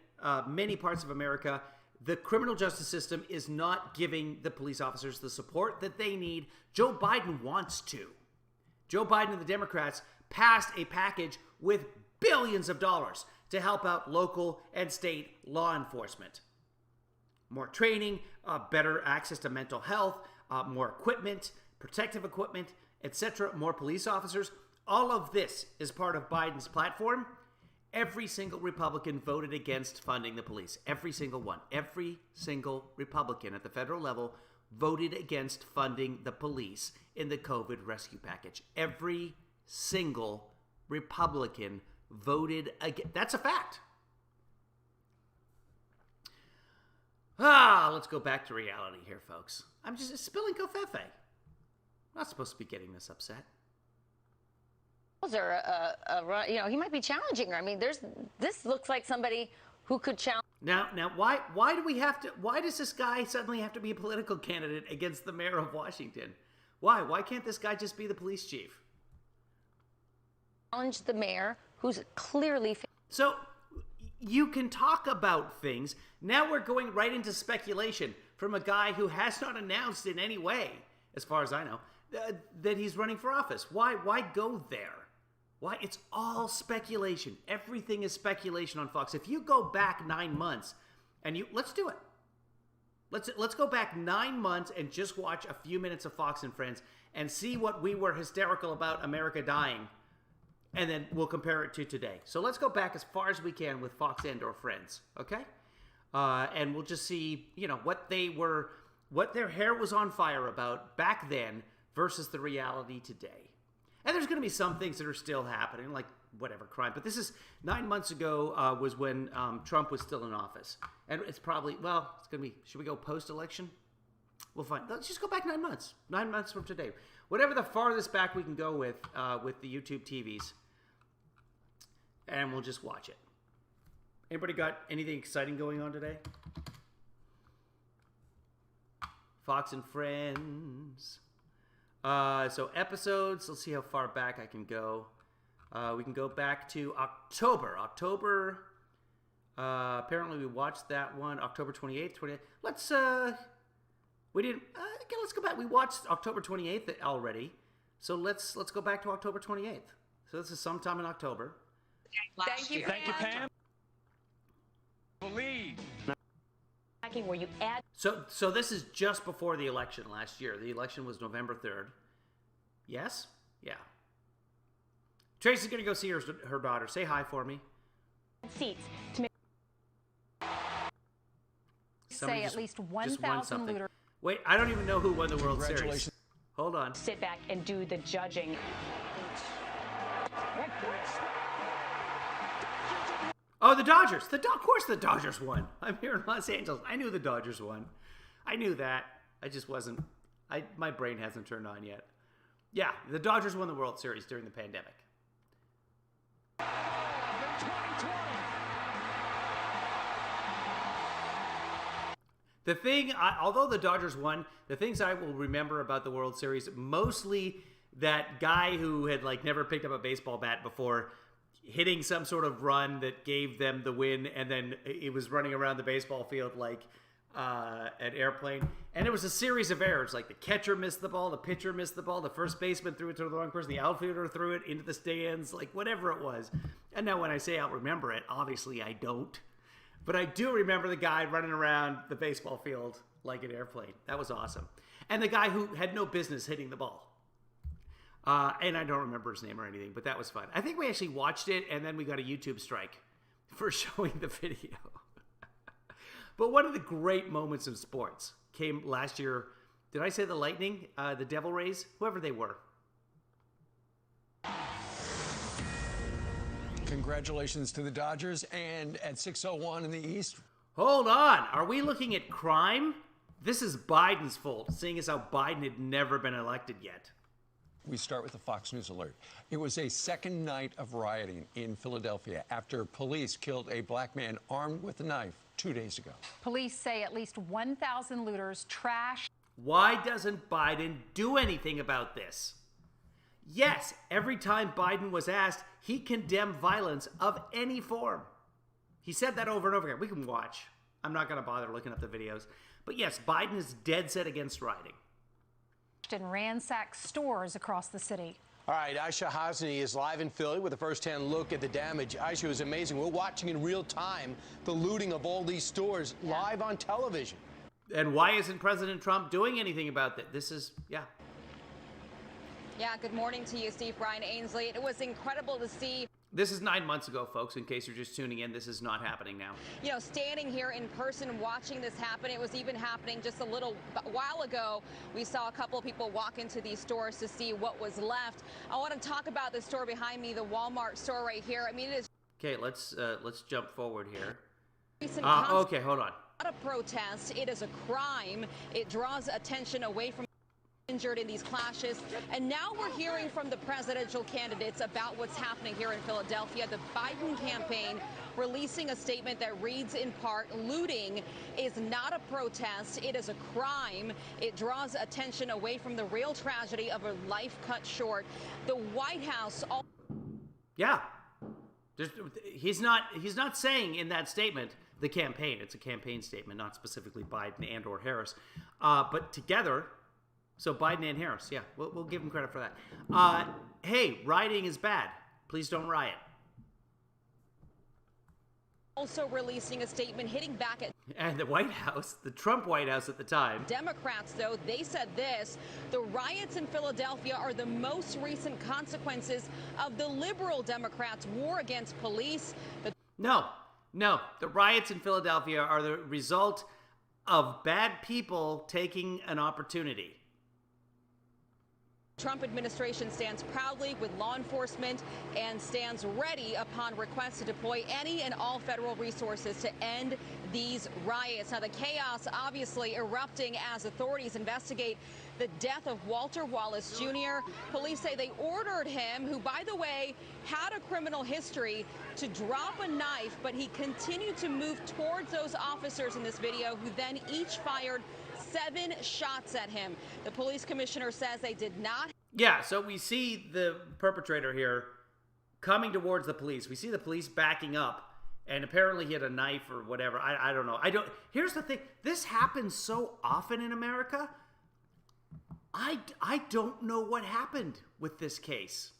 many parts of America, the criminal justice system is not giving the police officers the support that they need. Joe Biden wants to. Joe Biden and the Democrats passed a package with billions of dollars to help out local and state law enforcement. More training, better access to mental health, more equipment, protective equipment, etc., more police officers. All of this is part of Biden's platform. Every single Republican voted against funding the police. Every single one. Every single Republican at the federal level voted against funding the police in the COVID rescue package. Every single Republican voted against. That's a fact. Let's go back to reality here, folks. I'm just spilling COVFEFE. I'm not supposed to be getting this upset. He might be challenging her. I mean, this looks like somebody who could challenge. Now, why does this guy suddenly have to be a political candidate against the mayor of Washington? Why can't this guy just be the police chief? Challenge the mayor, who's clearly. So you can talk about things. Now we're going right into speculation from a guy who has not announced in any way, as far as I know, that he's running for office. Why go there? Why? It's all speculation. Everything is speculation on Fox. If you go back 9 months and let's do it. Let's go back 9 months and just watch a few minutes of Fox and Friends and see what we were hysterical about America dying, and then we'll compare it to today. So let's go back as far as we can with Fox and or Friends, okay? And we'll just see, what their hair was on fire about back then versus the reality today. And there's going to be some things that are still happening, like whatever crime. But this is 9 months ago was when Trump was still in office. And it's probably, it's going to be, should we go post-election? We'll find. Let's just go back 9 months. 9 months from today. Whatever the farthest back we can go with the YouTube TVs. And we'll just watch it. Anybody got anything exciting going on today? Fox and Friends. So episodes, let's see how far back I can go. We can go back to October. Apparently we watched that one, October 28th, 28th. Let's go back. We watched October 28th already. So let's go back to October 28th. So this is sometime in October. Thank you, Pam. Believe. Where you add. So this is just before the election last year. The election was November 3rd. Yes? Yeah. Tracy's going to go see her daughter. Say hi for me. Seats to make say at least 1,000 looters. Wait, I don't even know who won the World Series. Hold on. Sit back and do the judging. Oh, the Dodgers. Of course the Dodgers won. I'm here in Los Angeles. I knew the Dodgers won. I knew that. I just wasn't. My brain hasn't turned on yet. Yeah, the Dodgers won the World Series during the pandemic. The thing, although the Dodgers won, the things I will remember about the World Series, mostly that guy who had never picked up a baseball bat before, hitting some sort of run that gave them the win, and then he was running around the baseball field like an airplane. And it was a series of errors, like the catcher missed the ball, the pitcher missed the ball, the first baseman threw it to the wrong person, the outfielder threw it into the stands, whatever it was. And now when I say I'll remember it, obviously I don't. But I do remember the guy running around the baseball field like an airplane. That was awesome. And the guy who had no business hitting the ball. And I don't remember his name or anything, but that was fun. I think we actually watched it, and then we got a YouTube strike for showing the video. But one of the great moments of sports came last year. Did I say the Lightning? The Devil Rays? Whoever they were. Congratulations to the Dodgers, and at 6:01 in the East. Hold on. Are we looking at crime? This is Biden's fault, seeing as how Biden had never been elected yet. We start with the Fox News alert. It was a second night of rioting in Philadelphia after police killed a black man armed with a knife 2 days ago. Police say at least 1,000 looters trashed. Why doesn't Biden do anything about this? Yes, every time Biden was asked, he condemned violence of any form. He said that over and over again. We can watch. I'm not going to bother looking up the videos. But yes, Biden is dead set against rioting. And ransacked stores across the city. All right, Aisha Hasni is live in Philly with a first-hand look at the damage. Aisha, it was amazing. We're watching in real time the looting of all these stores live on television. And why isn't President Trump doing anything about that? This is, Yeah, good morning to you, Steve. Brian Ainsley. It was incredible to see. This is 9 months ago, folks, in case you're just tuning in. This is not happening now. You know, standing here in person watching this happen, it was even happening just a little while ago. We saw a couple of people walk into these stores to see what was left. I want to talk about the store behind me, the Walmart store right here. I mean, it is. Okay, let's jump forward here. Okay, hold on. Not a protest. It is a crime. It draws attention away from injured in these clashes. And now we're hearing from the presidential candidates about what's happening here in Philadelphia. The Biden campaign releasing a statement that reads in part, looting is not a protest. It is a crime. It draws attention away from the real tragedy of a life cut short. The White House. Yeah. He's not saying in that statement the campaign. It's a campaign statement, not specifically Biden and or Harris. But together. So Biden and Harris, yeah, we'll give them credit for that. Hey, rioting is bad. Please don't riot. Also releasing a statement hitting back at and the White House, the Trump White House at the time. Democrats, though, they said this: the riots in Philadelphia are the most recent consequences of the liberal Democrats' war against police. No, the riots in Philadelphia are the result of bad people taking an opportunity. Trump administration stands proudly with law enforcement and stands ready upon request to deploy any and all federal resources to end these riots. Now, the chaos obviously erupting as authorities investigate the death of Walter Wallace Jr. Police say they ordered him, who, by the way, had a criminal history, to drop a knife, but he continued to move towards those officers in this video, who then each fired 7 shots at him. The police commissioner says they did not. Yeah, so we see the perpetrator here coming towards the police. We see the police backing up, and apparently he had a knife or whatever. I don't know. Here's the thing. This happens so often in America. I don't know what happened with this case.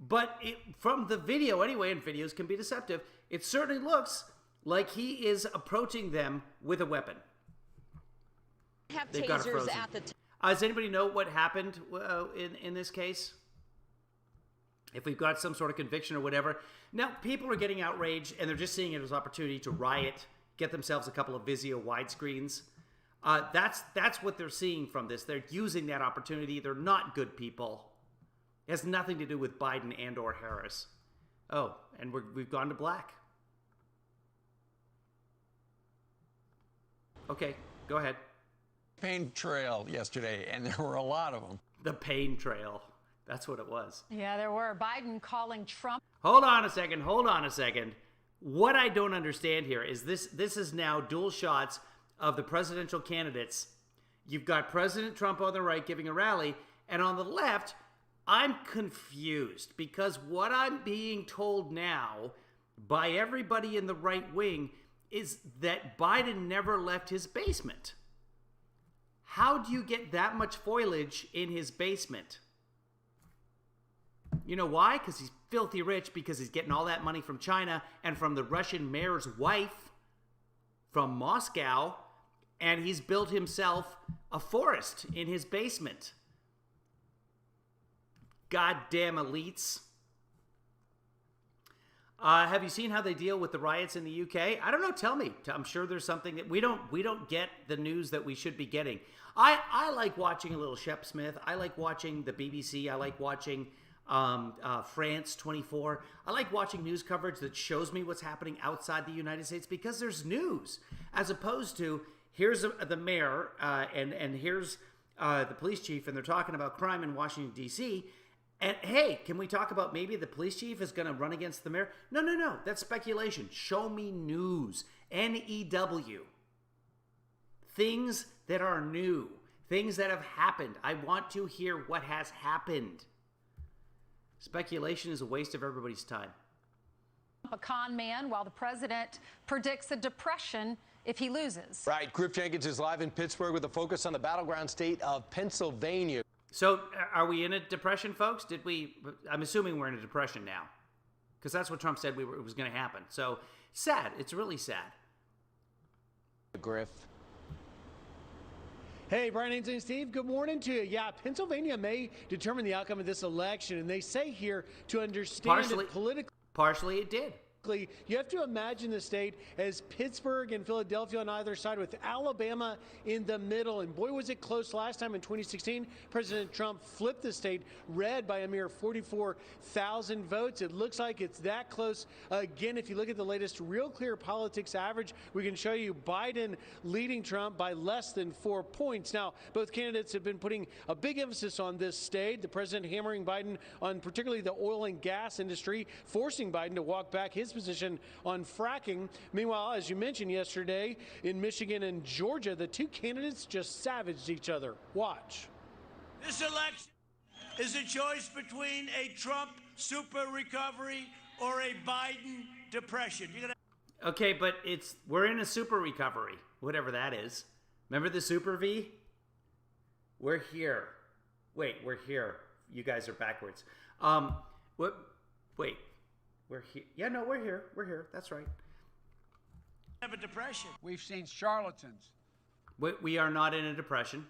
But from the video anyway, and videos can be deceptive, it certainly looks like he is approaching them with a weapon. Have tasers at the does anybody know what happened in this case? If we've got some sort of conviction or whatever. Now, people are getting outraged, and they're just seeing it as an opportunity to riot, get themselves a couple of Vizio widescreens. That's what they're seeing from this. They're using that opportunity. They're not good people. It has nothing to do with Biden and or Harris. Oh, and we've gone to black. Okay, go ahead. Pain trail yesterday, and there were a lot of them. The pain trail. That's what it was. Yeah, there were. Biden calling Trump. Hold on a second. What I don't understand here is this is now dual shots of the presidential candidates. You've got President Trump on the right giving a rally, and on the left, I'm confused because what I'm being told now by everybody in the right wing is that Biden never left his basement. How do you get that much foliage in his basement? You know why? Because he's filthy rich, because he's getting all that money from China and from the Russian mayor's wife from Moscow, and he's built himself a forest in his basement. Goddamn elites. Have you seen how they deal with the riots in the UK? I don't know. Tell me. I'm sure there's something that we don't get the news that we should be getting. I like watching a little Shep Smith. I like watching the BBC. I like watching France 24. I like watching news coverage that shows me what's happening outside the United States, because there's news, as opposed to here's the mayor and here's the police chief, and they're talking about crime in Washington, D.C., and hey, can we talk about maybe the police chief is going to run against the mayor? No. That's speculation. Show me news. N-E-W. Things that are new. Things that have happened. I want to hear what has happened. Speculation is a waste of everybody's time. A con man, while the president predicts a depression if he loses. Right. Griff Jenkins is live in Pittsburgh with a focus on the battleground state of Pennsylvania. So are we in a depression, folks? I'm assuming we're in a depression now, because that's what Trump said it was going to happen. So sad. It's really sad. Griff. Hey, Brian, Ainsley, and Steve, good morning to you. Yeah, Pennsylvania may determine the outcome of this election, and they say here to understand it politically. Partially it did. You have to imagine the state as Pittsburgh and Philadelphia on either side, with Alabama in the middle. And boy, was it close last time in 2016. President Trump flipped the state red by a mere 44,000 votes. It looks like it's that close again. If you look at the latest Real Clear Politics average, we can show you Biden leading Trump by less than 4 points. Now, both candidates have been putting a big emphasis on this state. The president hammering Biden on particularly the oil and gas industry, forcing Biden to walk back his position on fracking. Meanwhile, as you mentioned yesterday, in Michigan and Georgia, the two candidates just savaged each other. Watch. This election is a choice between a Trump super recovery or a Biden depression. Okay, but we're in a super recovery, whatever that is. Remember the Super V? We're here. Wait, we're here. You guys are backwards. Wait. We're here. Yeah, no, we're here. We're here. That's right. Have a depression. We've seen charlatans. We are not in a depression.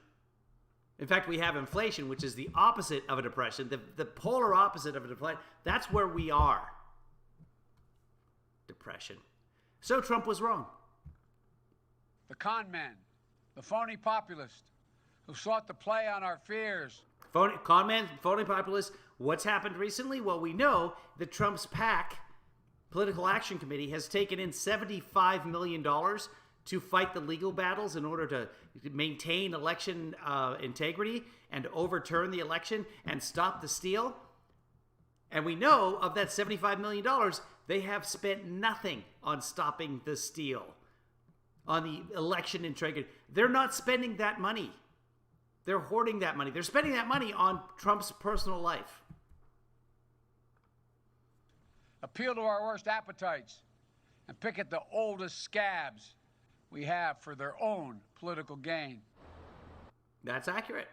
In fact, we have inflation, which is the opposite of a depression, the polar opposite of a depression. That's where we are. Depression. So Trump was wrong. The con man, the phony populist who sought to play on our fears. Con man, phony populist. What's happened recently? Well, we know that Trump's PAC, Political Action Committee, has taken in $75 million to fight the legal battles in order to maintain election integrity and overturn the election and stop the steal. And we know of that $75 million, they have spent nothing on stopping the steal, on the election integrity. They're not spending that money. They're hoarding that money. They're spending that money on Trump's personal life. Appeal to our worst appetites and pick at the oldest scabs we have for their own political gain. That's accurate.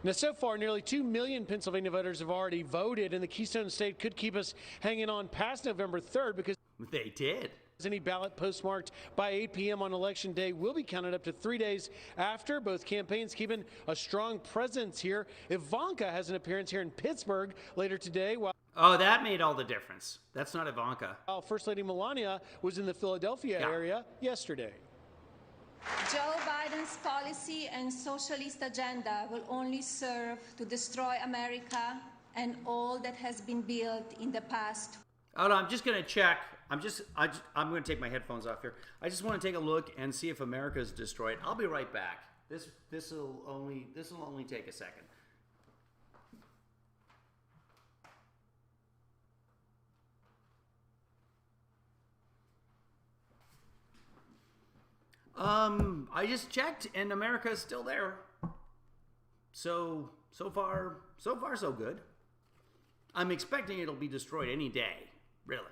Now, so far, nearly 2 million Pennsylvania voters have already voted, and the Keystone State could keep us hanging on past November 3rd because they did. Any ballot postmarked by 8 p.m. on Election Day will be counted up to 3 days after. Both campaigns keeping a strong presence here. Ivanka has an appearance here in Pittsburgh later today. Oh, that made all the difference. That's not Ivanka. While First Lady Melania was in the Philadelphia area yesterday. Joe Biden's policy and socialist agenda will only serve to destroy America and all that has been built in the past. Hold on, I'm just going to check. I'm going to take my headphones off here. I just want to take a look and see if America is destroyed. I'll be right back. This will only take a second. I just checked and America is still there. So far so good. I'm expecting it'll be destroyed any day, really.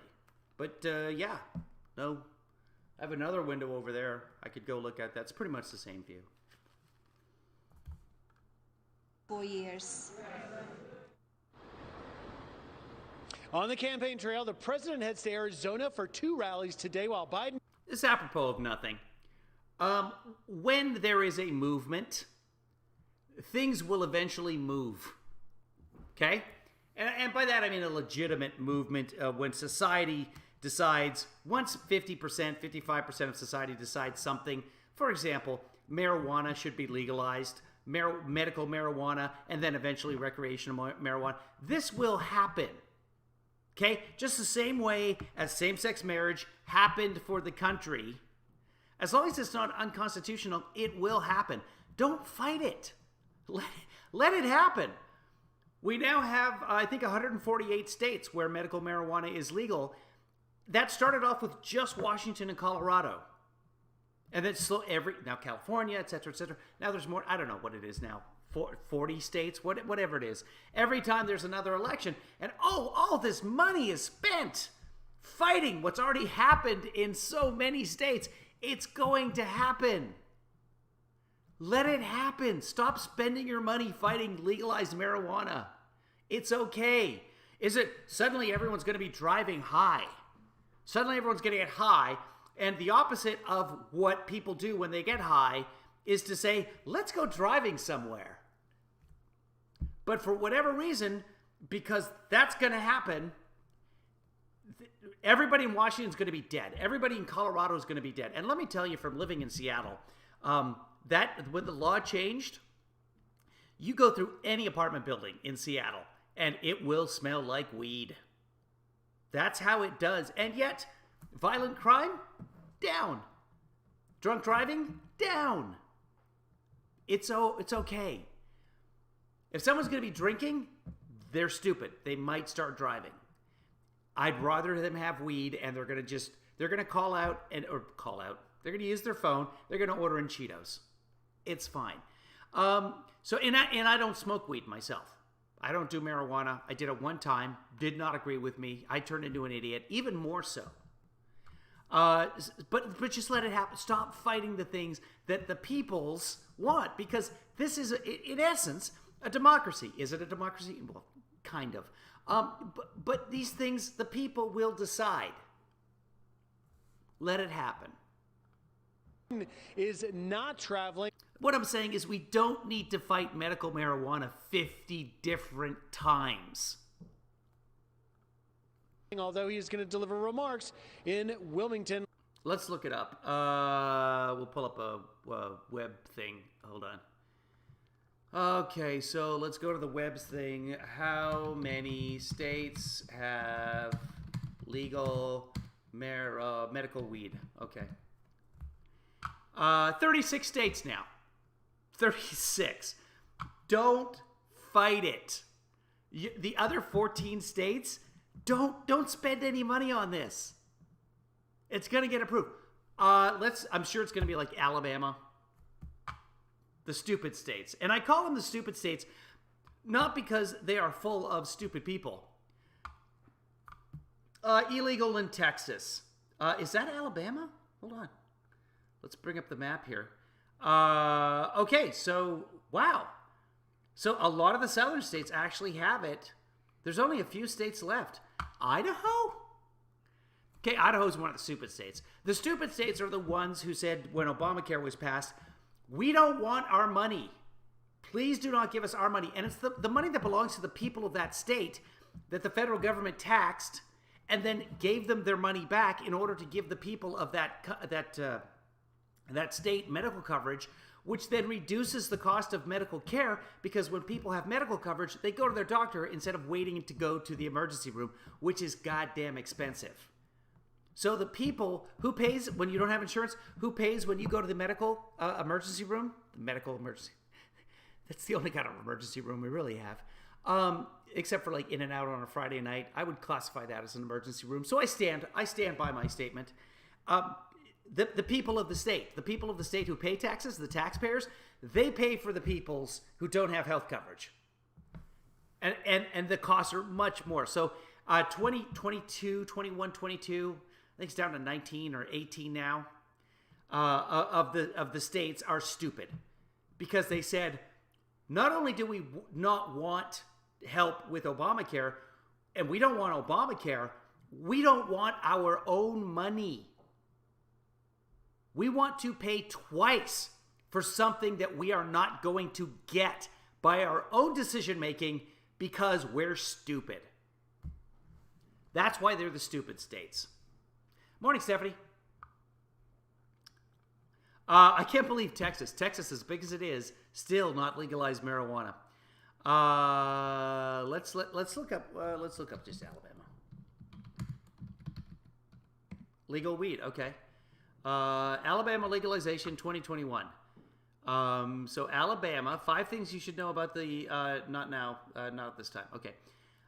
But yeah, no. I have another window over there I could go look at. That's pretty much the same view. 4 years. On the campaign trail, the president heads to Arizona for 2 rallies today while Biden... It's apropos of nothing. When there is a movement, things will eventually move. Okay? And by that I mean a legitimate movement when society decides, once 50%, 55% of society decides something, for example, marijuana should be legalized, medical marijuana, and then eventually recreational marijuana. This will happen. Okay? Just the same way as same-sex marriage happened for the country. As long as it's not unconstitutional, it will happen. Don't fight it. Let it happen. We now have, I think, 148 states where medical marijuana is legal. That started off with just Washington and Colorado. And then now California, et cetera, et cetera. Now there's more, I don't know what it is now, 40 states, whatever it is. Every time there's another election, and all this money is spent fighting what's already happened in so many states. It's going to happen. Let it happen. Stop spending your money fighting legalized marijuana. It's okay. Is it suddenly everyone's going to be driving high? Suddenly everyone's going to get high, and the opposite of what people do when they get high is to say, let's go driving somewhere. But for whatever reason, because that's going to happen, everybody in Washington is going to be dead. Everybody in Colorado is going to be dead. And let me tell you, from living in Seattle, that when the law changed, you go through any apartment building in Seattle, and it will smell like weed. That's how it does. And yet, violent crime, down. Drunk driving, down. It's okay. If someone's going to be drinking, they're stupid. They might start driving. I'd rather them have weed, and they're going to call out. They're going to use their phone. They're going to order in Cheetos. It's fine. And I don't smoke weed myself. I don't do marijuana. I did it one time. Did not agree with me. I turned into an idiot. Even more so. But just let it happen. Stop fighting the things that the peoples want, because this is, in essence, a democracy. Is it a democracy? Well, kind of. But these things, the people will decide. Let it happen. Is not traveling. What I'm saying is we don't need to fight medical marijuana 50 different times. Although he is going to deliver remarks in Wilmington. Let's look it up. We'll pull up a web thing. Hold on. Okay, so let's go to the webs thing. How many states have legal medical weed? Okay. 36 states now. 36. Don't fight it. The other 14 states, don't spend any money on this. It's going to get approved. I'm sure it's going to be like Alabama. The stupid states. And I call them the stupid states not because they are full of stupid people. Illegal in Texas. Is that Alabama? Hold on. Let's bring up the map here. Okay, so, wow. So a lot of the southern states actually have it. There's only a few states left. Idaho? Okay, Idaho's one of the stupid states. The stupid states are the ones who said when Obamacare was passed, we don't want our money. Please do not give us our money. And it's the money that belongs to the people of that state that the federal government taxed and then gave them their money back in order to give the people of that state medical coverage, which then reduces the cost of medical care, because when people have medical coverage, they go to their doctor instead of waiting to go to the emergency room, which is goddamn expensive. So the people who pays when you don't have insurance, who pays when you go to the medical emergency room, the medical emergency, that's the only kind of emergency room we really have, except for like In and Out on a Friday night. I would classify that as an emergency room. So I stand by my statement. The people of the state who pay taxes, the taxpayers, they pay for the peoples who don't have health coverage. And the costs are much more. So 2022, 21, 22, I think it's down to 19 or 18 now, of the states are stupid. Because they said, not only do we not want help with Obamacare, and we don't want Obamacare, we don't want our own money. We want to pay twice for something that we are not going to get by our own decision making because we're stupid. That's why they're the stupid states. Morning, Stephanie. I can't believe Texas, as big as it is, still not legalized marijuana. Let's look up just Alabama. Legal weed, okay. Alabama legalization 2021. So Alabama, 5 things you should know about the, not at this time. Okay.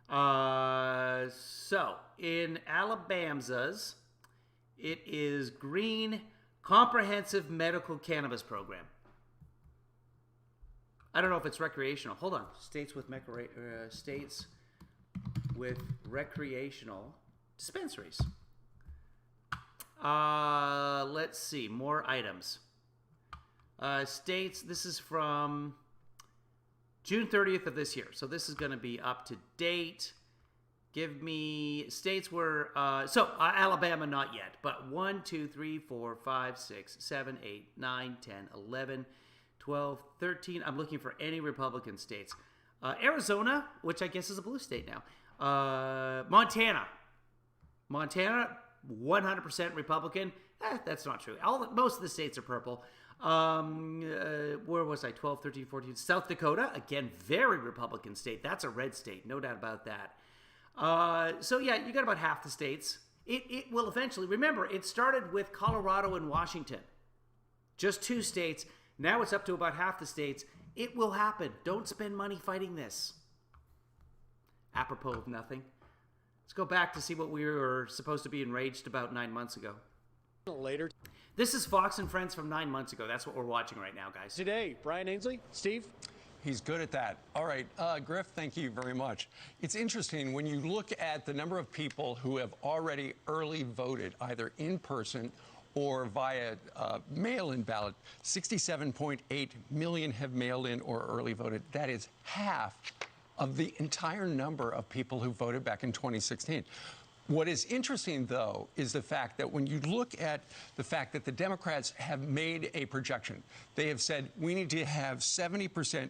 So in Alabama's, it is Green Comprehensive Medical Cannabis Program. I don't know if it's recreational. Hold on. States with recreational dispensaries. Let's see. More items. States, this is from June 30th of this year. So this is going to be up to date. Give me states where, Alabama, not yet, but 1, 2, 3, 4, 5, 6, 7, 8, 9, 10, 11, 12, 13. I'm looking for any Republican states. Arizona, which I guess is a blue state now. Montana, 100% Republican. That's not true. Most of the states are purple. Where was I? 12, 13, 14. South Dakota, again, very Republican state. That's a red state, no doubt about that. So yeah, you got about half the states. It will eventually, remember, it started with Colorado and Washington. Just 2 states. Now it's up to about half the states. It will happen. Don't spend money fighting this. Apropos of nothing. Let's go back to see what we were supposed to be enraged about 9 months ago. Later. This is Fox and Friends from 9 months ago. That's what we're watching right now, guys. Today, Brian Ainsley, Steve. He's good at that. All right, Griff, thank you very much. It's interesting when you look at the number of people who have already early voted, either in person or via mail-in ballot. 67.8 million have mailed in or early voted. That is half of the entire number of people who voted back in 2016. What is interesting, though, is the fact that when you look at the fact that the Democrats have made a projection, they have said we need to have 70%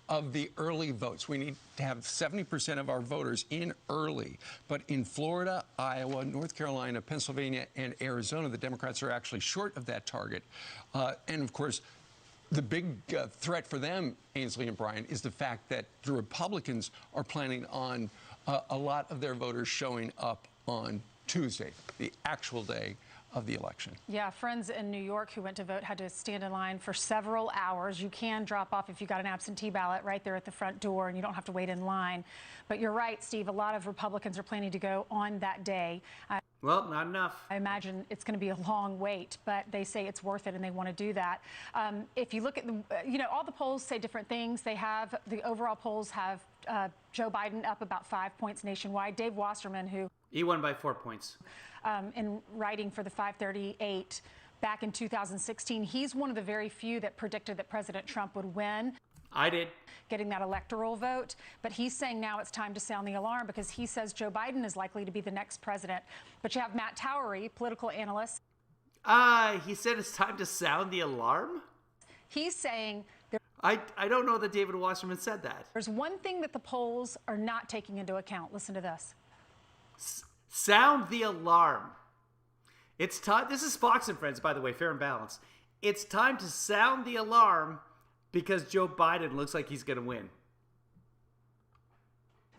of the early votes. We need to have 70% of our voters in early. But in Florida, Iowa, North Carolina, Pennsylvania, and Arizona, the Democrats are actually short of that target. And, of course, the big threat for them, Ainsley and Brian, is the fact that the Republicans are planning on a lot of their voters showing up on Tuesday, the actual day of the election. Yeah, friends in New York who went to vote had to stand in line for several hours. You can drop off if you got an absentee ballot right there at the front door, and you don't have to wait in line. But you're right, Steve, a lot of Republicans are planning to go on that day. Well, not enough. I imagine it's going to be a long wait, but they say it's worth it and they want to do that. If you look at all the polls say different things. The overall polls have Joe Biden up about 5 points nationwide. Dave Wasserman, who he won by 4 points. In writing for the 538 back in 2016, he's one of the very few that predicted that President Trump would win. I did. Getting that electoral vote. But he's saying now it's time to sound the alarm because he says Joe Biden is likely to be the next president. But you have Matt Towery, political analyst. He said it's time to sound the alarm? He's saying... I don't know that David Wasserman said that. There's one thing that the polls are not taking into account. Listen to this. Sound the alarm. It's time. This is Fox and Friends, by the way, fair and balanced. It's time to sound the alarm because Joe Biden looks like he's going to win.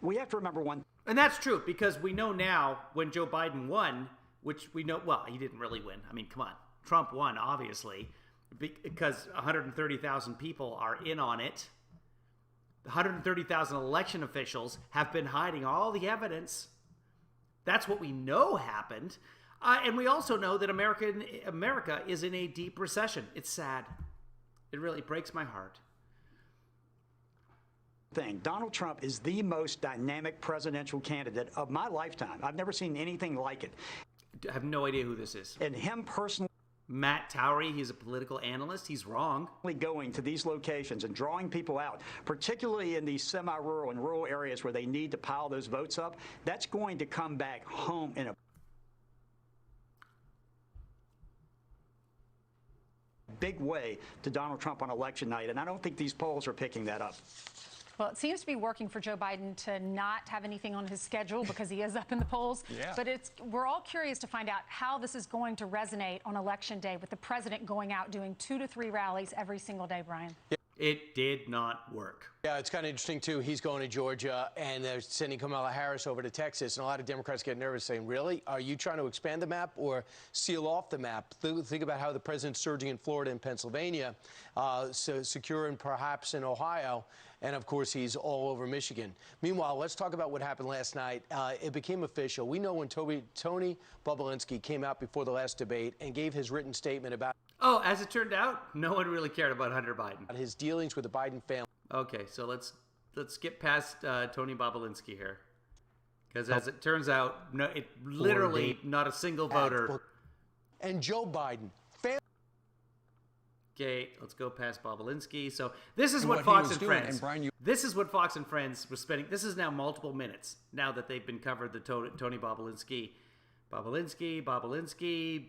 We have to remember one. And that's true because we know now when Joe Biden won, which we know, well, he didn't really win. I mean, come on. Trump won, obviously, because 130,000 people are in on it. 130,000 election officials have been hiding all the evidence. That's what we know happened. And we also know that America is in a deep recession. It's sad. It really breaks my heart. Donald Trump is the most dynamic presidential candidate of my lifetime. I've never seen anything like it. I have no idea who this is. And him personally. Matt Towery, he's a political analyst. He's wrong. Going to these locations and drawing people out, particularly in these semi-rural and rural areas where they need to pile those votes up, that's going to come back home in a big way to Donald Trump on election night. And I don't think these polls are picking that up. Well, it seems to be working for Joe Biden to not have anything on his schedule because he is up in the polls. Yeah. But we're all curious to find out how this is going to resonate on Election Day with the president going out doing 2 to 3 rallies every single day, Brian. Yeah. It did not work. Yeah, it's kind of interesting, too. He's going to Georgia, and they're sending Kamala Harris over to Texas. And a lot of Democrats get nervous saying, really? Are you trying to expand the map or seal off the map? Think about how the president's surging in Florida and Pennsylvania, securing perhaps in Ohio. And, of course, he's all over Michigan. Meanwhile, let's talk about what happened last night. It became official. We know when Tony Bobulinski came out before the last debate and gave his written statement about... Oh, as it turned out, no one really cared about Hunter Biden. His dealings with the Biden family. Okay, so let's skip past Tony Bobulinski here. Because as it turns out, literally not a single voter... And Joe Biden... Okay, let's go past Bobulinski. So this is what Fox and Friends. This is what Fox and Friends were spending. This is now multiple minutes now that they've been covered. The Tony Bobulinski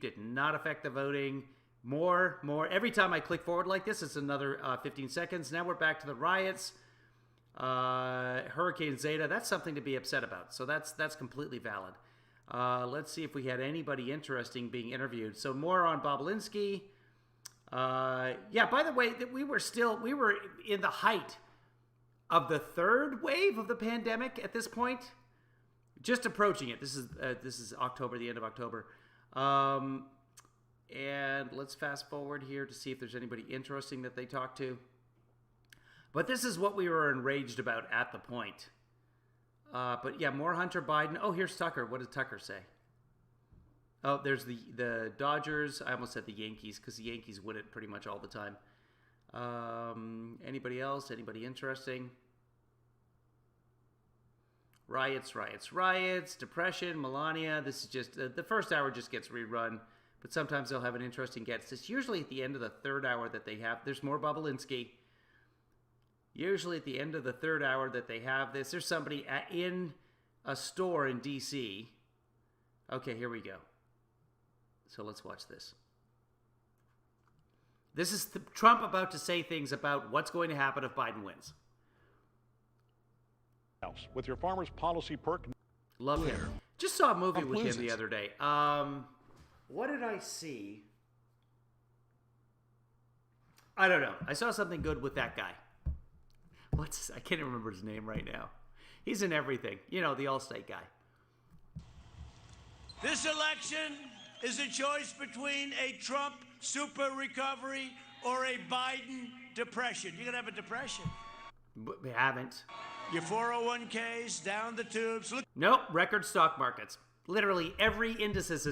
did not affect the voting. More. Every time I click forward like this, it's another 15 seconds. Now we're back to the riots. Hurricane Zeta. That's something to be upset about. So that's completely valid. Let's see if we had anybody interesting being interviewed. So more on Bobulinski. Yeah, by the way, we were in the height of the third wave of the pandemic at this point. Just approaching it. This is October, the end of October. And let's fast forward here to see if there's anybody interesting that they talked to. But this is what we were enraged about at the point. But yeah, more Hunter Biden. Oh, here's Tucker. What did Tucker say? Oh, there's the Dodgers. I almost said the Yankees because the Yankees win it pretty much all the time. Anybody else? Anybody interesting? Riots. Depression, Melania. This is just, the first hour just gets rerun. But sometimes they'll have an interesting guest. It's usually at the end of the third hour that they have. There's more Bobulinski. Usually at the end of the third hour that they have this. There's somebody in a store in D.C. Okay, here we go. So let's watch this. This is Trump about to say things about what's going to happen if Biden wins. With your farmers' policy perk. Love him. Just saw a movie with him the other day. What did I see? I don't know. I saw something good with that guy. I can't even remember his name right now. He's in everything. You know, the Allstate guy. This election is a choice between a Trump super recovery or a Biden depression. You're going to have a depression. We haven't. Your 401ks down the tubes. Nope, record stock markets. Literally every indices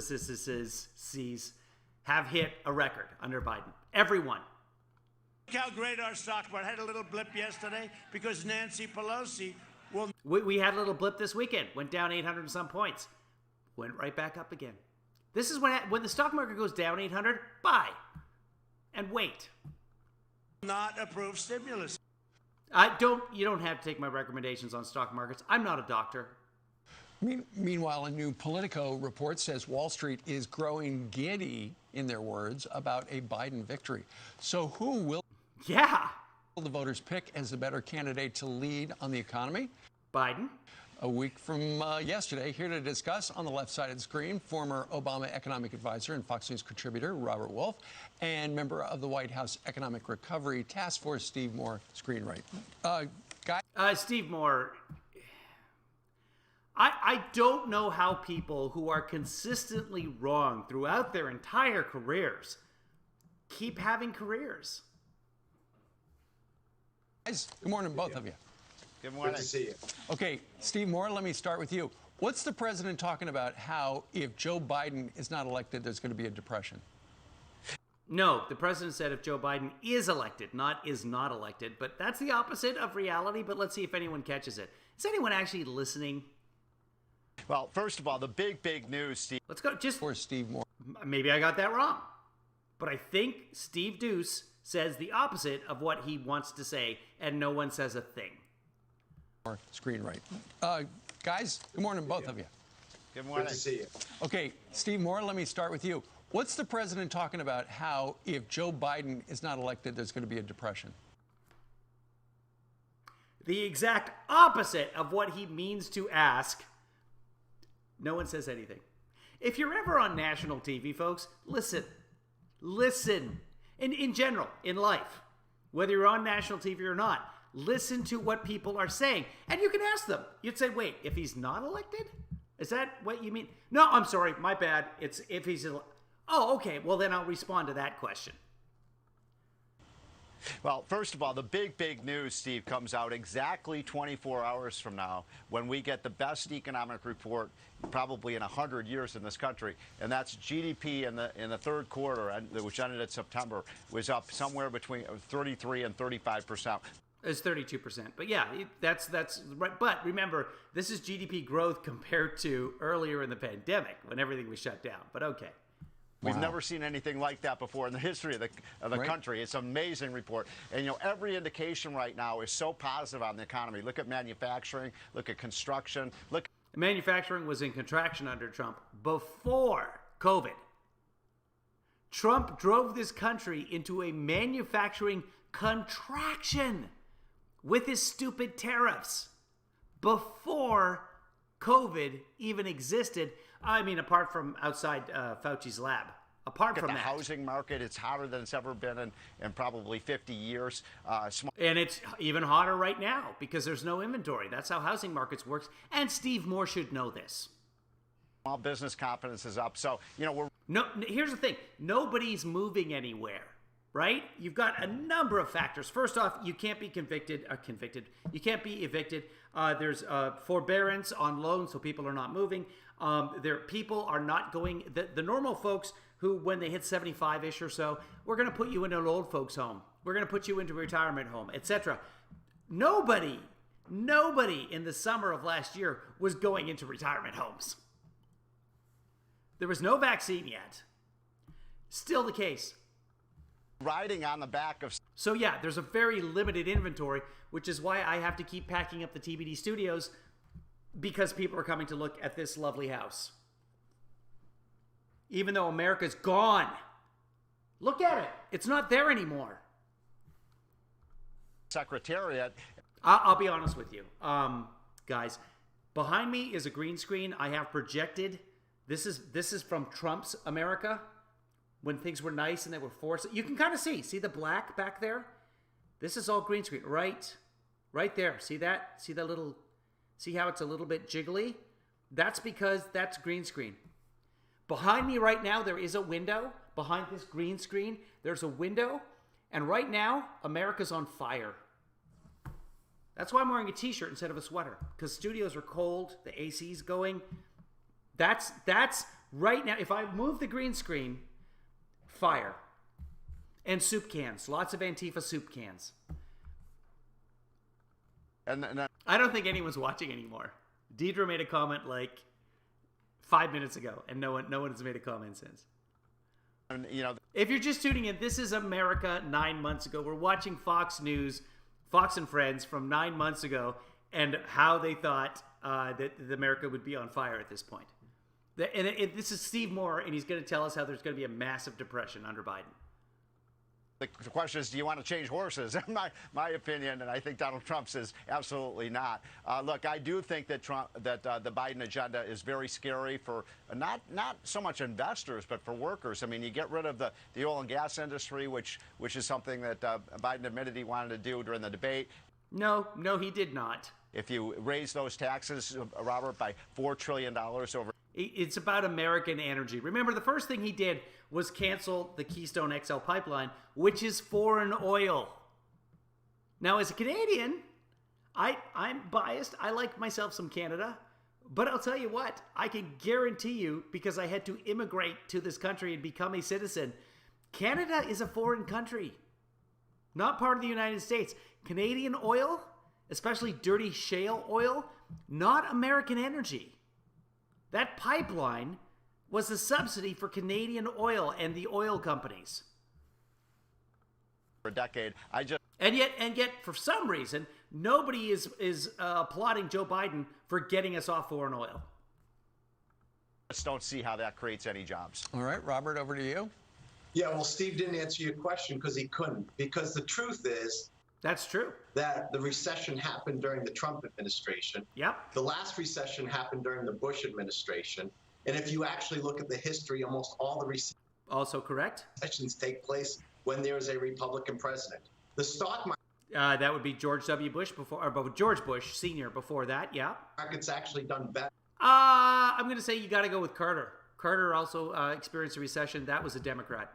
have hit a record under Biden. Everyone. Look how great our stock market. I had a little blip yesterday because Nancy Pelosi will... We had a little blip this weekend. Went down 800 and some points. Went right back up again. This is when the stock market goes down 800, buy. And wait. Not approve stimulus. You don't have to take my recommendations on stock markets. I'm not a doctor. Meanwhile, a new Politico report says Wall Street is growing giddy, in their words, about a Biden victory. So who will the voters pick as the better candidate to lead on the economy? Biden. A week from yesterday, here to discuss on the left side of the screen, former Obama economic advisor and Fox News contributor Robert Wolf, and member of the White House Economic Recovery Task Force, Steve Moore, screen right. Steve Moore... I don't know how people who are consistently wrong throughout their entire careers keep having careers. Guys, good morning, both of you. Good morning. Good to see you. Okay, Steve Moore, let me start with you. What's the president talking about how if Joe Biden is not elected, there's going to be a depression? No, the president said if Joe Biden is elected, not is not elected. But that's the opposite of reality, but let's see if anyone catches it. Is anyone actually listening? Well, first of all, the big news, Steve. Let's go. Just for Steve Moore. Maybe I got that wrong, but I think Steve Deuce says the opposite of what he wants to say, and no one says a thing. Screen right. Guys, good morning, both of you. Good morning. Good to see you. Okay, Steve Moore, let me start with you. What's the president talking about how if Joe Biden is not elected, there's going to be a depression? The exact opposite of what he means to ask. No one says anything. If you're ever on national TV, folks, listen. In general, in life, whether you're on national TV or not, listen to what people are saying. And you can ask them. You'd say, wait, if he's not elected? Is that what you mean? No, I'm sorry. My bad. It's if he's... Oh, okay. Well, then I'll respond to that question. Well, first of all, the big news, Steve, comes out exactly 24 hours from now when we get the best economic report probably in 100 years in this country, and that's GDP in the third quarter, which ended in September, was up somewhere between 33 and 35%. It's 32%, but yeah, that's right. But remember, this is GDP growth compared to earlier in the pandemic when everything was shut down. But okay. We've never seen anything like that before in the history of the country. It's an amazing report. And, you know, every indication right now is so positive on the economy. Look at manufacturing, look at construction, look. Manufacturing was in contraction under Trump before COVID. Trump drove this country into a manufacturing contraction with his stupid tariffs before COVID even existed. I mean, apart from outside Fauci's lab. Apart from the that. Housing market, it's hotter than it's ever been in probably 50 years. And it's even hotter right now because there's no inventory. That's how housing markets works. And Steve Moore should know this. Small business confidence is up. So, you know, here's the thing. Nobody's moving anywhere, right? You've got a number of factors. First off, you can't be convicted. You can't be evicted. There's forbearance on loans, so people are not moving. People are not going. The normal folks who, when they hit 75-ish or so, we're going to put you in an old folks home. We're going to put you into a retirement home, etc. Nobody in the summer of last year was going into retirement homes. There was no vaccine yet. Still the case. Riding on the back of. So yeah, there's a very limited inventory, which is why I have to keep packing up the TBD studios, because people are coming to look at this lovely house. Even though America's gone. Look at it. It's not there anymore. Secretariat. I'll be honest with you. Guys, behind me is a green screen. I have projected. This is from Trump's America, when things were nice and they were forced. You can kind of see the black back there? This is all green screen. Right there. See that? See how it's a little bit jiggly? That's because that's green screen. Behind me right now, there is a window. Behind this green screen, there's a window. And right now, America's on fire. That's why I'm wearing a t-shirt instead of a sweater. Because studios are cold, the AC's going. That's right now. If I move the green screen, fire. And soup cans. Lots of Antifa soup cans. And I don't think anyone's watching anymore. Deidre made a comment like 5 minutes ago, and no one has made a comment since. And, you know, if you're just tuning in, this is America 9 months ago. We're watching Fox News, Fox and Friends from 9 months ago, and how they thought that America would be on fire at this point. This is Steve Moore, and he's going to tell us how there's going to be a massive depression under Biden. The question is, do you want to change horses? my opinion, and I think Donald Trump's, is absolutely not. Look, I do think that the Biden agenda is very scary for not so much investors, but for workers. I mean, you get rid of the oil and gas industry, which is something that Biden admitted he wanted to do during the debate. No, he did not. If you raise those taxes, Robert, by $4 trillion over. It's about American energy. Remember, the first thing he did was cancel the Keystone XL pipeline, which is foreign oil. Now, as a Canadian, I'm biased. I like myself some Canada. But I'll tell you what, I can guarantee you, because I had to immigrate to this country and become a citizen, Canada is a foreign country, not part of the United States. Canadian oil, especially dirty shale oil, not American energy. That pipeline was a subsidy for Canadian oil and the oil companies. For a decade, and yet, for some reason, nobody is applauding Joe Biden for getting us off foreign oil. Just don't see how that creates any jobs. All right, Robert, over to you. Yeah, well, Steve didn't answer your question because he couldn't. Because the truth is, that's true, that the recession happened during the Trump administration. Yep. The last recession happened during the Bush administration. And if you actually look at the history, almost all the recessions also correct. Recessions take place when there is a Republican president. The stock market. That would be George W. Bush George Bush Sr. before that. Yeah. Market's actually done better. I'm going to say you got to go with Carter. Carter also experienced a recession. That was a Democrat.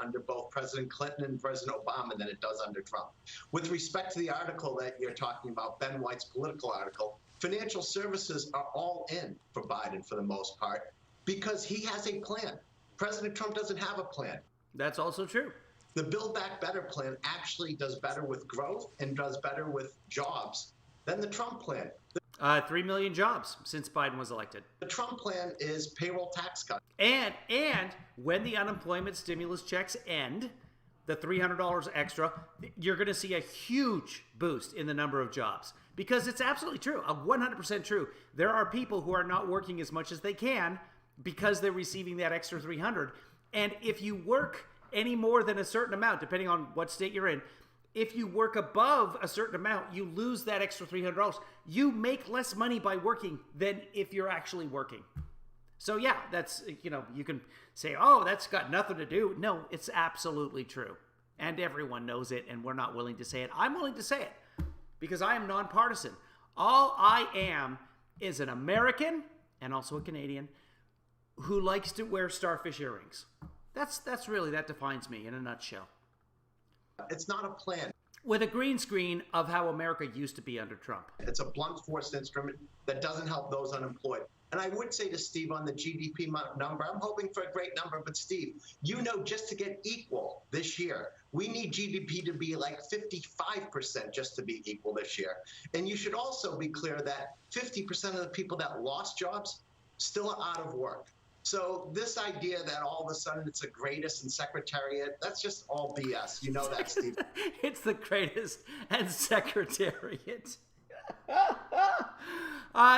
Under both President Clinton and President Obama than it does under Trump. With respect to the article that you're talking about, Ben White's political article, financial services are all in for Biden for the most part because he has a plan. President Trump doesn't have a plan. That's also true. The Build Back Better plan actually does better with growth and does better with jobs than the Trump plan. 3 million jobs since Biden was elected. The Trump plan is payroll tax cut. And when the unemployment stimulus checks end, the $300 extra, you're going to see a huge boost in the number of jobs. Because it's absolutely true, 100% true. There are people who are not working as much as they can because they're receiving that extra $300. And if you work any more than a certain amount, depending on what state you're in, if you work above a certain amount, you lose that extra $300. You make less money by working than if you're actually working. So yeah, that's, you can say, oh, that's got nothing to do. No, it's absolutely true. And everyone knows it, and we're not willing to say it. I'm willing to say it because I am nonpartisan. All I am is an American and also a Canadian who likes to wear starfish earrings. That defines me in a nutshell. It's not a plan. With a green screen of how America used to be under Trump. It's a blunt force instrument that doesn't help those unemployed. And I would say to Steve on the GDP number, I'm hoping for a great number, but Steve, just to get equal this year, we need GDP to be like 55% just to be equal this year. And you should also be clear that 50% of the people that lost jobs still are out of work. So this idea that all of a sudden it's the greatest and Secretariat, that's just all BS. You know that, Steve. It's the greatest and Secretariat.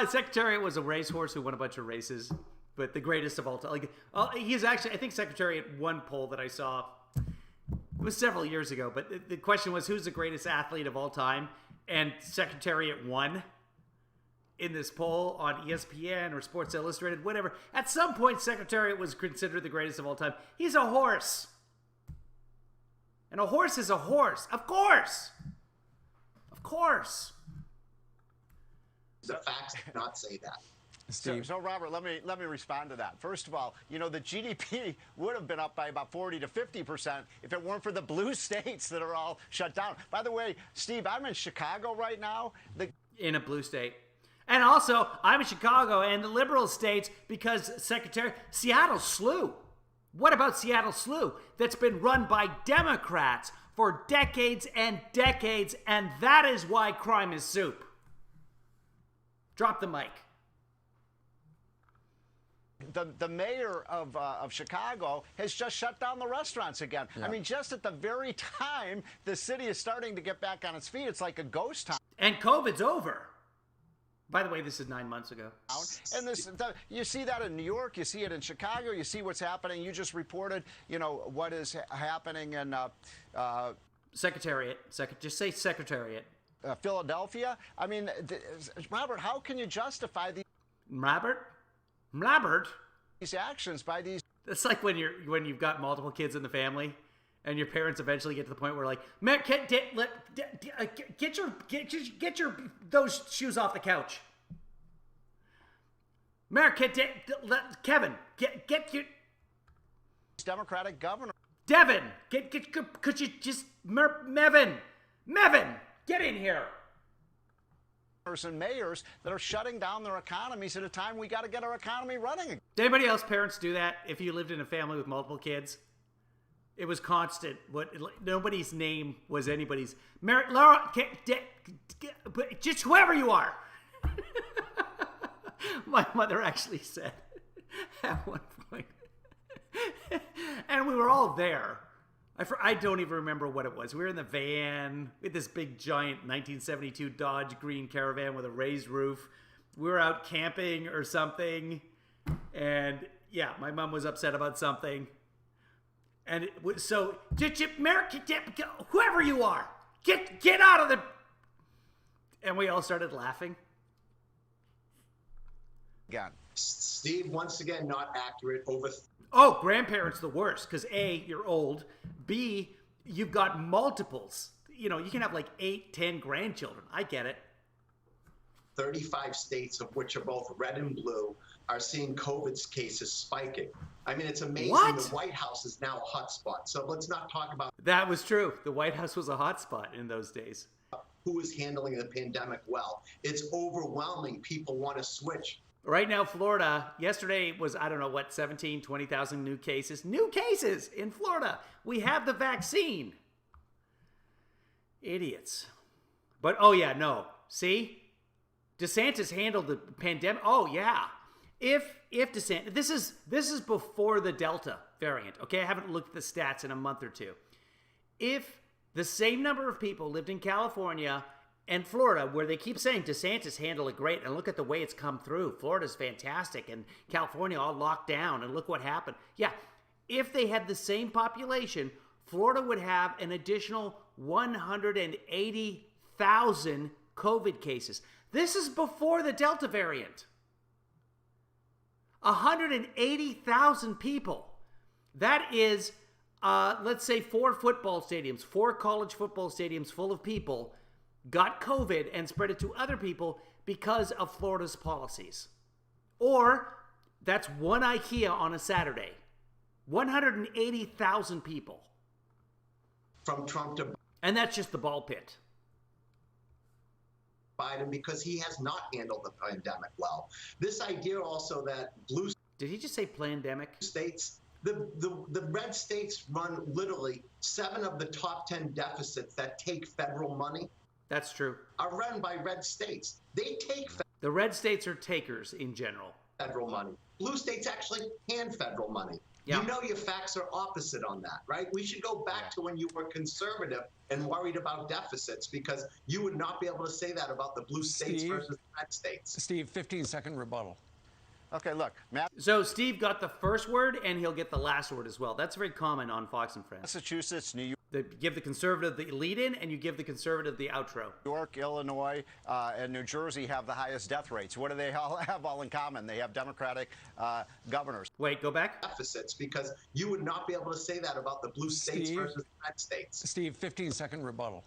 Secretariat was a racehorse who won a bunch of races, but the greatest of all time. He's actually, I think Secretariat one poll that I saw, it was several years ago, but the question was, who's the greatest athlete of all time? And Secretariat won in this poll on ESPN or Sports Illustrated, whatever. At some point, Secretariat was considered the greatest of all time. He's a horse. And a horse is a horse. Of course. Of course. The facts do not say that. So Robert, let me respond to that. First of all, the GDP would have been up by about 40 to 50% if it weren't for the blue states that are all shut down. By the way, Steve, I'm in Chicago right now. In a blue state. And also, I'm in Chicago and the liberal states because Seattle SLU. What about Seattle SLU? That's been run by Democrats for decades and decades, and that is why crime is soup. Drop the mic. The mayor of Chicago has just shut down the restaurants again. Yeah. I mean, just at the very time the city is starting to get back on its feet, it's like a ghost town. And COVID's over. By the way, this is 9 months ago. And you see that in New York, you see it in Chicago, you see what's happening. You just reported, what is happening in Secretariat. Just say Secretariat. Philadelphia. I mean, Robert, how can you justify these? Robert? These actions by these. It's like when you've got multiple kids in the family, and your parents eventually get to the point where get your those shoes off the couch. Kevin, get your Democratic governor. Devin, could you just Mevin, get in here. And mayors that are shutting down their economies at a time we got to get our economy running again. Did anybody else parents do that? If you lived in a family with multiple kids, it was constant. Nobody's name was anybody's. Laura, just whoever you are. My mother actually said at one point, and we were all there. I don't even remember what it was. We were in the van with this big giant 1972 Dodge green Caravan with a raised roof. We were out camping or something. And yeah, my mom was upset about something. And so, whoever you are, get out of the... And we all started laughing. Again. Steve, once again, not accurate. Oh, grandparents the worst, because A, you're old. B, you've got multiples. You can have like 8, 10 grandchildren. I get it. 35 states, of which are both red and blue, are seeing COVID cases spiking. I mean, it's amazing. What? The White House is now a hotspot. So let's not talk about... That was true. The White House was a hotspot in those days. Who is handling the pandemic well? It's overwhelming. People want to switch. Right now, Florida, yesterday was, 17, 20,000 new cases. New cases in Florida. We have the vaccine. Idiots. But, oh yeah, no. See? DeSantis handled the pandemic. Oh yeah, if DeSantis, this is before the Delta variant. Okay, I haven't looked at the stats in a month or two. If the same number of people lived in California and Florida, where they keep saying DeSantis handled it great, and look at the way it's come through. Florida's fantastic, and California all locked down, and look what happened. Yeah, if they had the same population, Florida would have an additional 180,000 COVID cases. This is before the Delta variant. 180,000 people. That is, let's say, 4 football stadiums, 4 college football stadiums full of people got COVID and spread it to other people because of Florida's policies. Or that's one IKEA on a Saturday. 180,000 people. From Trump to And that's just the ball pit. Biden, because he has not handled the pandemic well. This idea also that blue... Did he just say pandemic? States, the red states run literally 7 of the top 10 deficits that take federal money. That's true. Are run by red states. They take the red states are takers in general. Federal money. Blue states actually hand federal money. Yeah. You know your facts are opposite on that, right? We should go back to when you were conservative and worried about deficits, because you would not be able to say that about the blue states versus the red states. Steve, 15-second rebuttal. Okay, look, So Steve got the first word, and he'll get the last word as well. That's very common on Fox and Friends. Massachusetts, New York. They give the conservative the lead-in, and you give the conservative the outro. New York, Illinois, and New Jersey have the highest death rates. What do they all have all in common? They have Democratic governors. Wait, go back. Deficits, because you would not be able to say that about the blue states versus the red states. Steve, 15-second rebuttal.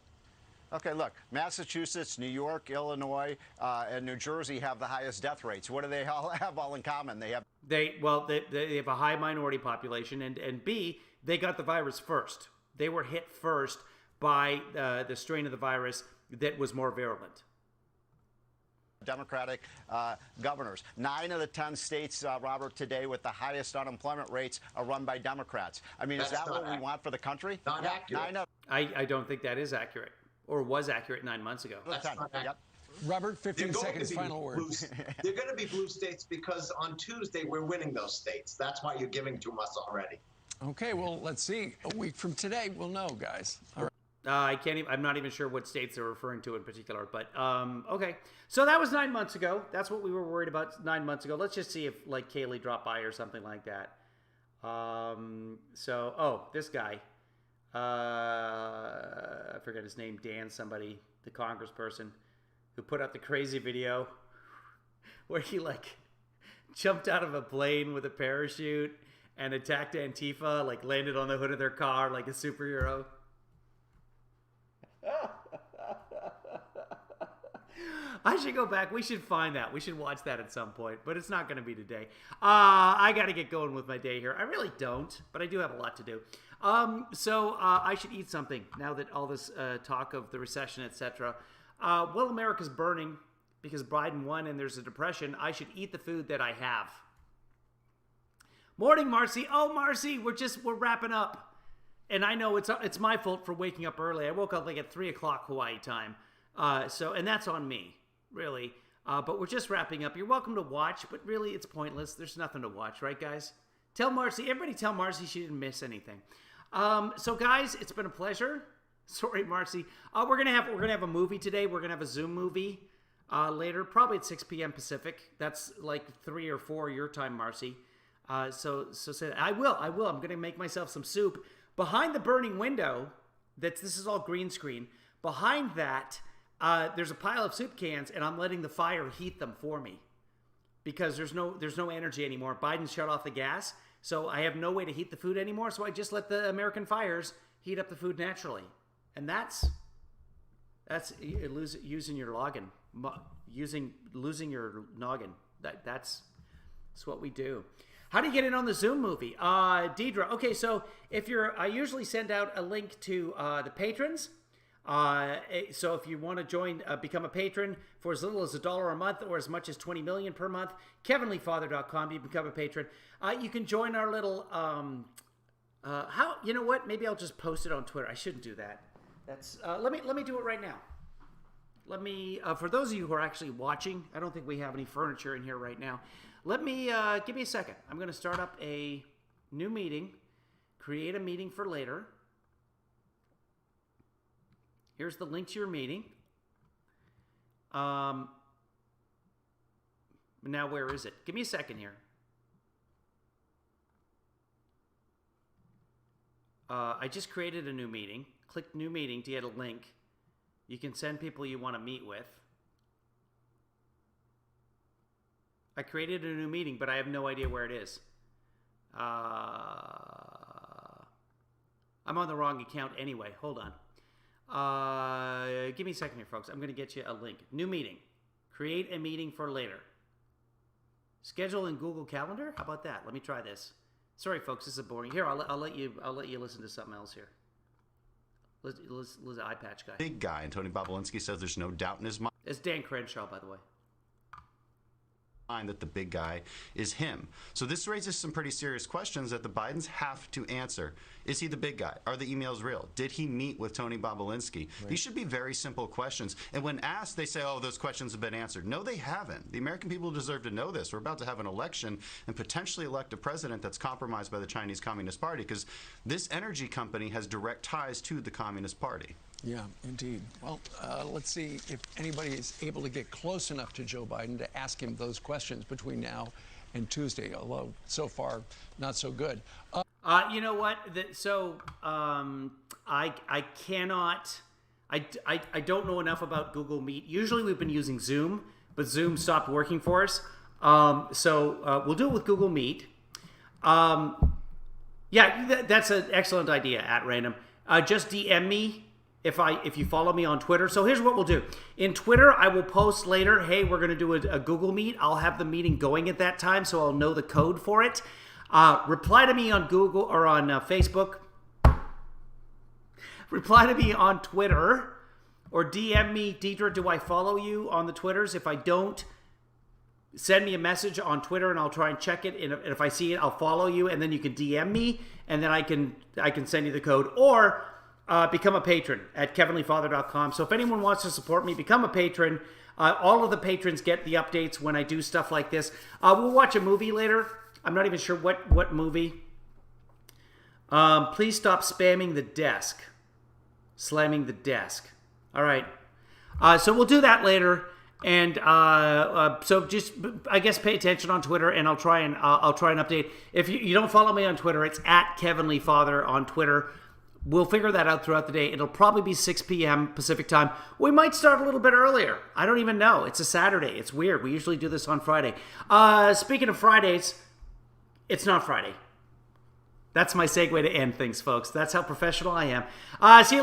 Okay, look, Massachusetts, New York, Illinois, and New Jersey have the highest death rates. What do they all have all in common? They have they have a high minority population, and B, they got the virus first. They were hit first by the strain of the virus that was more virulent. Democratic governors. 9 of the 10 states, Robert, today with the highest unemployment rates are run by Democrats. I mean, is that what we want for the country? Not accurate. I don't think that is accurate, or was accurate 9 months ago. Yep. Robert, 15 seconds, final word. They're going to be blue states because on Tuesday we're winning those states. That's why you're giving to us already. Okay, well, let's see. A week from today, we'll know, guys. All right. I can't even, I'm not even sure what states they're referring to in particular, but okay. So that was 9 months ago. That's what we were worried about 9 months ago. Let's just see if like Kaylee dropped by or something like that. This guy, I forget his name, Dan somebody, the congressperson, who put out the crazy video where he like jumped out of a plane with a parachute and attacked Antifa, like landed on the hood of their car like a superhero. I should go back. We should find that. We should watch that at some point, but it's not going to be today. I got to get going with my day here. I really don't, but I do have a lot to do. I should eat something now that all this talk of the recession, etc. Well, America's burning because Biden won and there's a depression. I should eat the food that I have. Morning, Marcy. Oh, Marcy, we're wrapping up. And I know it's my fault for waking up early. I woke up like at 3 o'clock Hawaii time. And that's on me, really. But we're just wrapping up. You're welcome to watch, but really it's pointless. There's nothing to watch, right, guys? Everybody tell Marcy she didn't miss anything. So guys, it's been a pleasure. Sorry, Marcy. We're gonna have a movie today. We're gonna have a Zoom movie later, probably at 6 p.m. Pacific. That's like 3 or 4 your time, Marcy. So say that. I will. I'm gonna make myself some soup. Behind the burning window, this is all green screen. Behind that, there's a pile of soup cans, and I'm letting the fire heat them for me because there's no energy anymore. Biden shut off the gas, so I have no way to heat the food anymore. So I just let the American fires heat up the food naturally, and that's using your noggin, losing your noggin. That's what we do. How do you get in on the Zoom movie? Deidre. Okay, so I usually send out a link to the patrons. So if you want to join, become a patron for as little as $1 a month or as much as $20 million per month, KevinLeeFather.com, you become a patron. You can join our little, you know what? Maybe I'll just post it on Twitter. I shouldn't do that. Let me do it right now. Let me, for those of you who are actually watching, I don't think we have any furniture in here right now. Let me, give me a second. I'm going to start up a new meeting, create a meeting for later. Here's the link to your meeting. Now, where is it? Give me a second here. I just created a new meeting. Click new meeting to get a link. You can send people you want to meet with. I created a new meeting, but I have no idea where it is. I'm on the wrong account anyway. Hold on. Give me a second here, folks. I'm going to get you a link. New meeting. Create a meeting for later. Schedule in Google Calendar? How about that? Let me try this. Sorry, folks. This is boring. Here, I'll let you listen to something else here. Listen, eye patch guy. Big guy, and Tony Bobulinski says there's no doubt in his mind. It's Dan Crenshaw, by the way. That the big guy is him. So this raises some pretty serious questions that the Bidens have to answer. Is he the big guy? Are the emails real? Did he meet with Tony Bobulinski? Right. These should be very simple questions. And when asked, they say, oh, those questions have been answered. No, they haven't. The American people deserve to know this. We're about to have an election and potentially elect a president that's compromised by the Chinese Communist Party, because this energy company has direct ties to the Communist Party. Yeah, indeed. Well, let's see if anybody is able to get close enough to Joe Biden to ask him those questions between now and Tuesday, although so far, not so good. You know what? I cannot, I don't know enough about Google Meet. Usually we've been using Zoom, but Zoom stopped working for us. We'll do it with Google Meet. Yeah, that's an excellent idea, at random. Just DM me if you follow me on Twitter. So here's what we'll do. In Twitter, I will post later, hey, we're going to do a Google Meet. I'll have the meeting going at that time, so I'll know the code for it. Reply to me on Google or on Facebook. Reply to me on Twitter, or DM me, Deidre, do I follow you on the Twitters? If I don't, send me a message on Twitter and I'll try and check it. And if I see it, I'll follow you, and then you can DM me, and then I can send you the code. Or become a patron at kevinleefather.com. So if anyone wants to support me, become a patron. All of the patrons get the updates when I do stuff like this. We'll watch a movie later. I'm not even sure what movie. Please stop spamming the desk. Slamming the desk. All right. So we'll do that later. And so just, I guess, pay attention on Twitter, and I'll try and update. If you don't follow me on Twitter, it's at kevinleefather on Twitter. We'll figure that out throughout the day. It'll probably be 6 p.m. Pacific time. We might start a little bit earlier. I don't even know. It's a Saturday. It's weird. We usually do this on Friday. Speaking of Fridays, it's not Friday. That's my segue to end things, folks. That's how professional I am. See you later.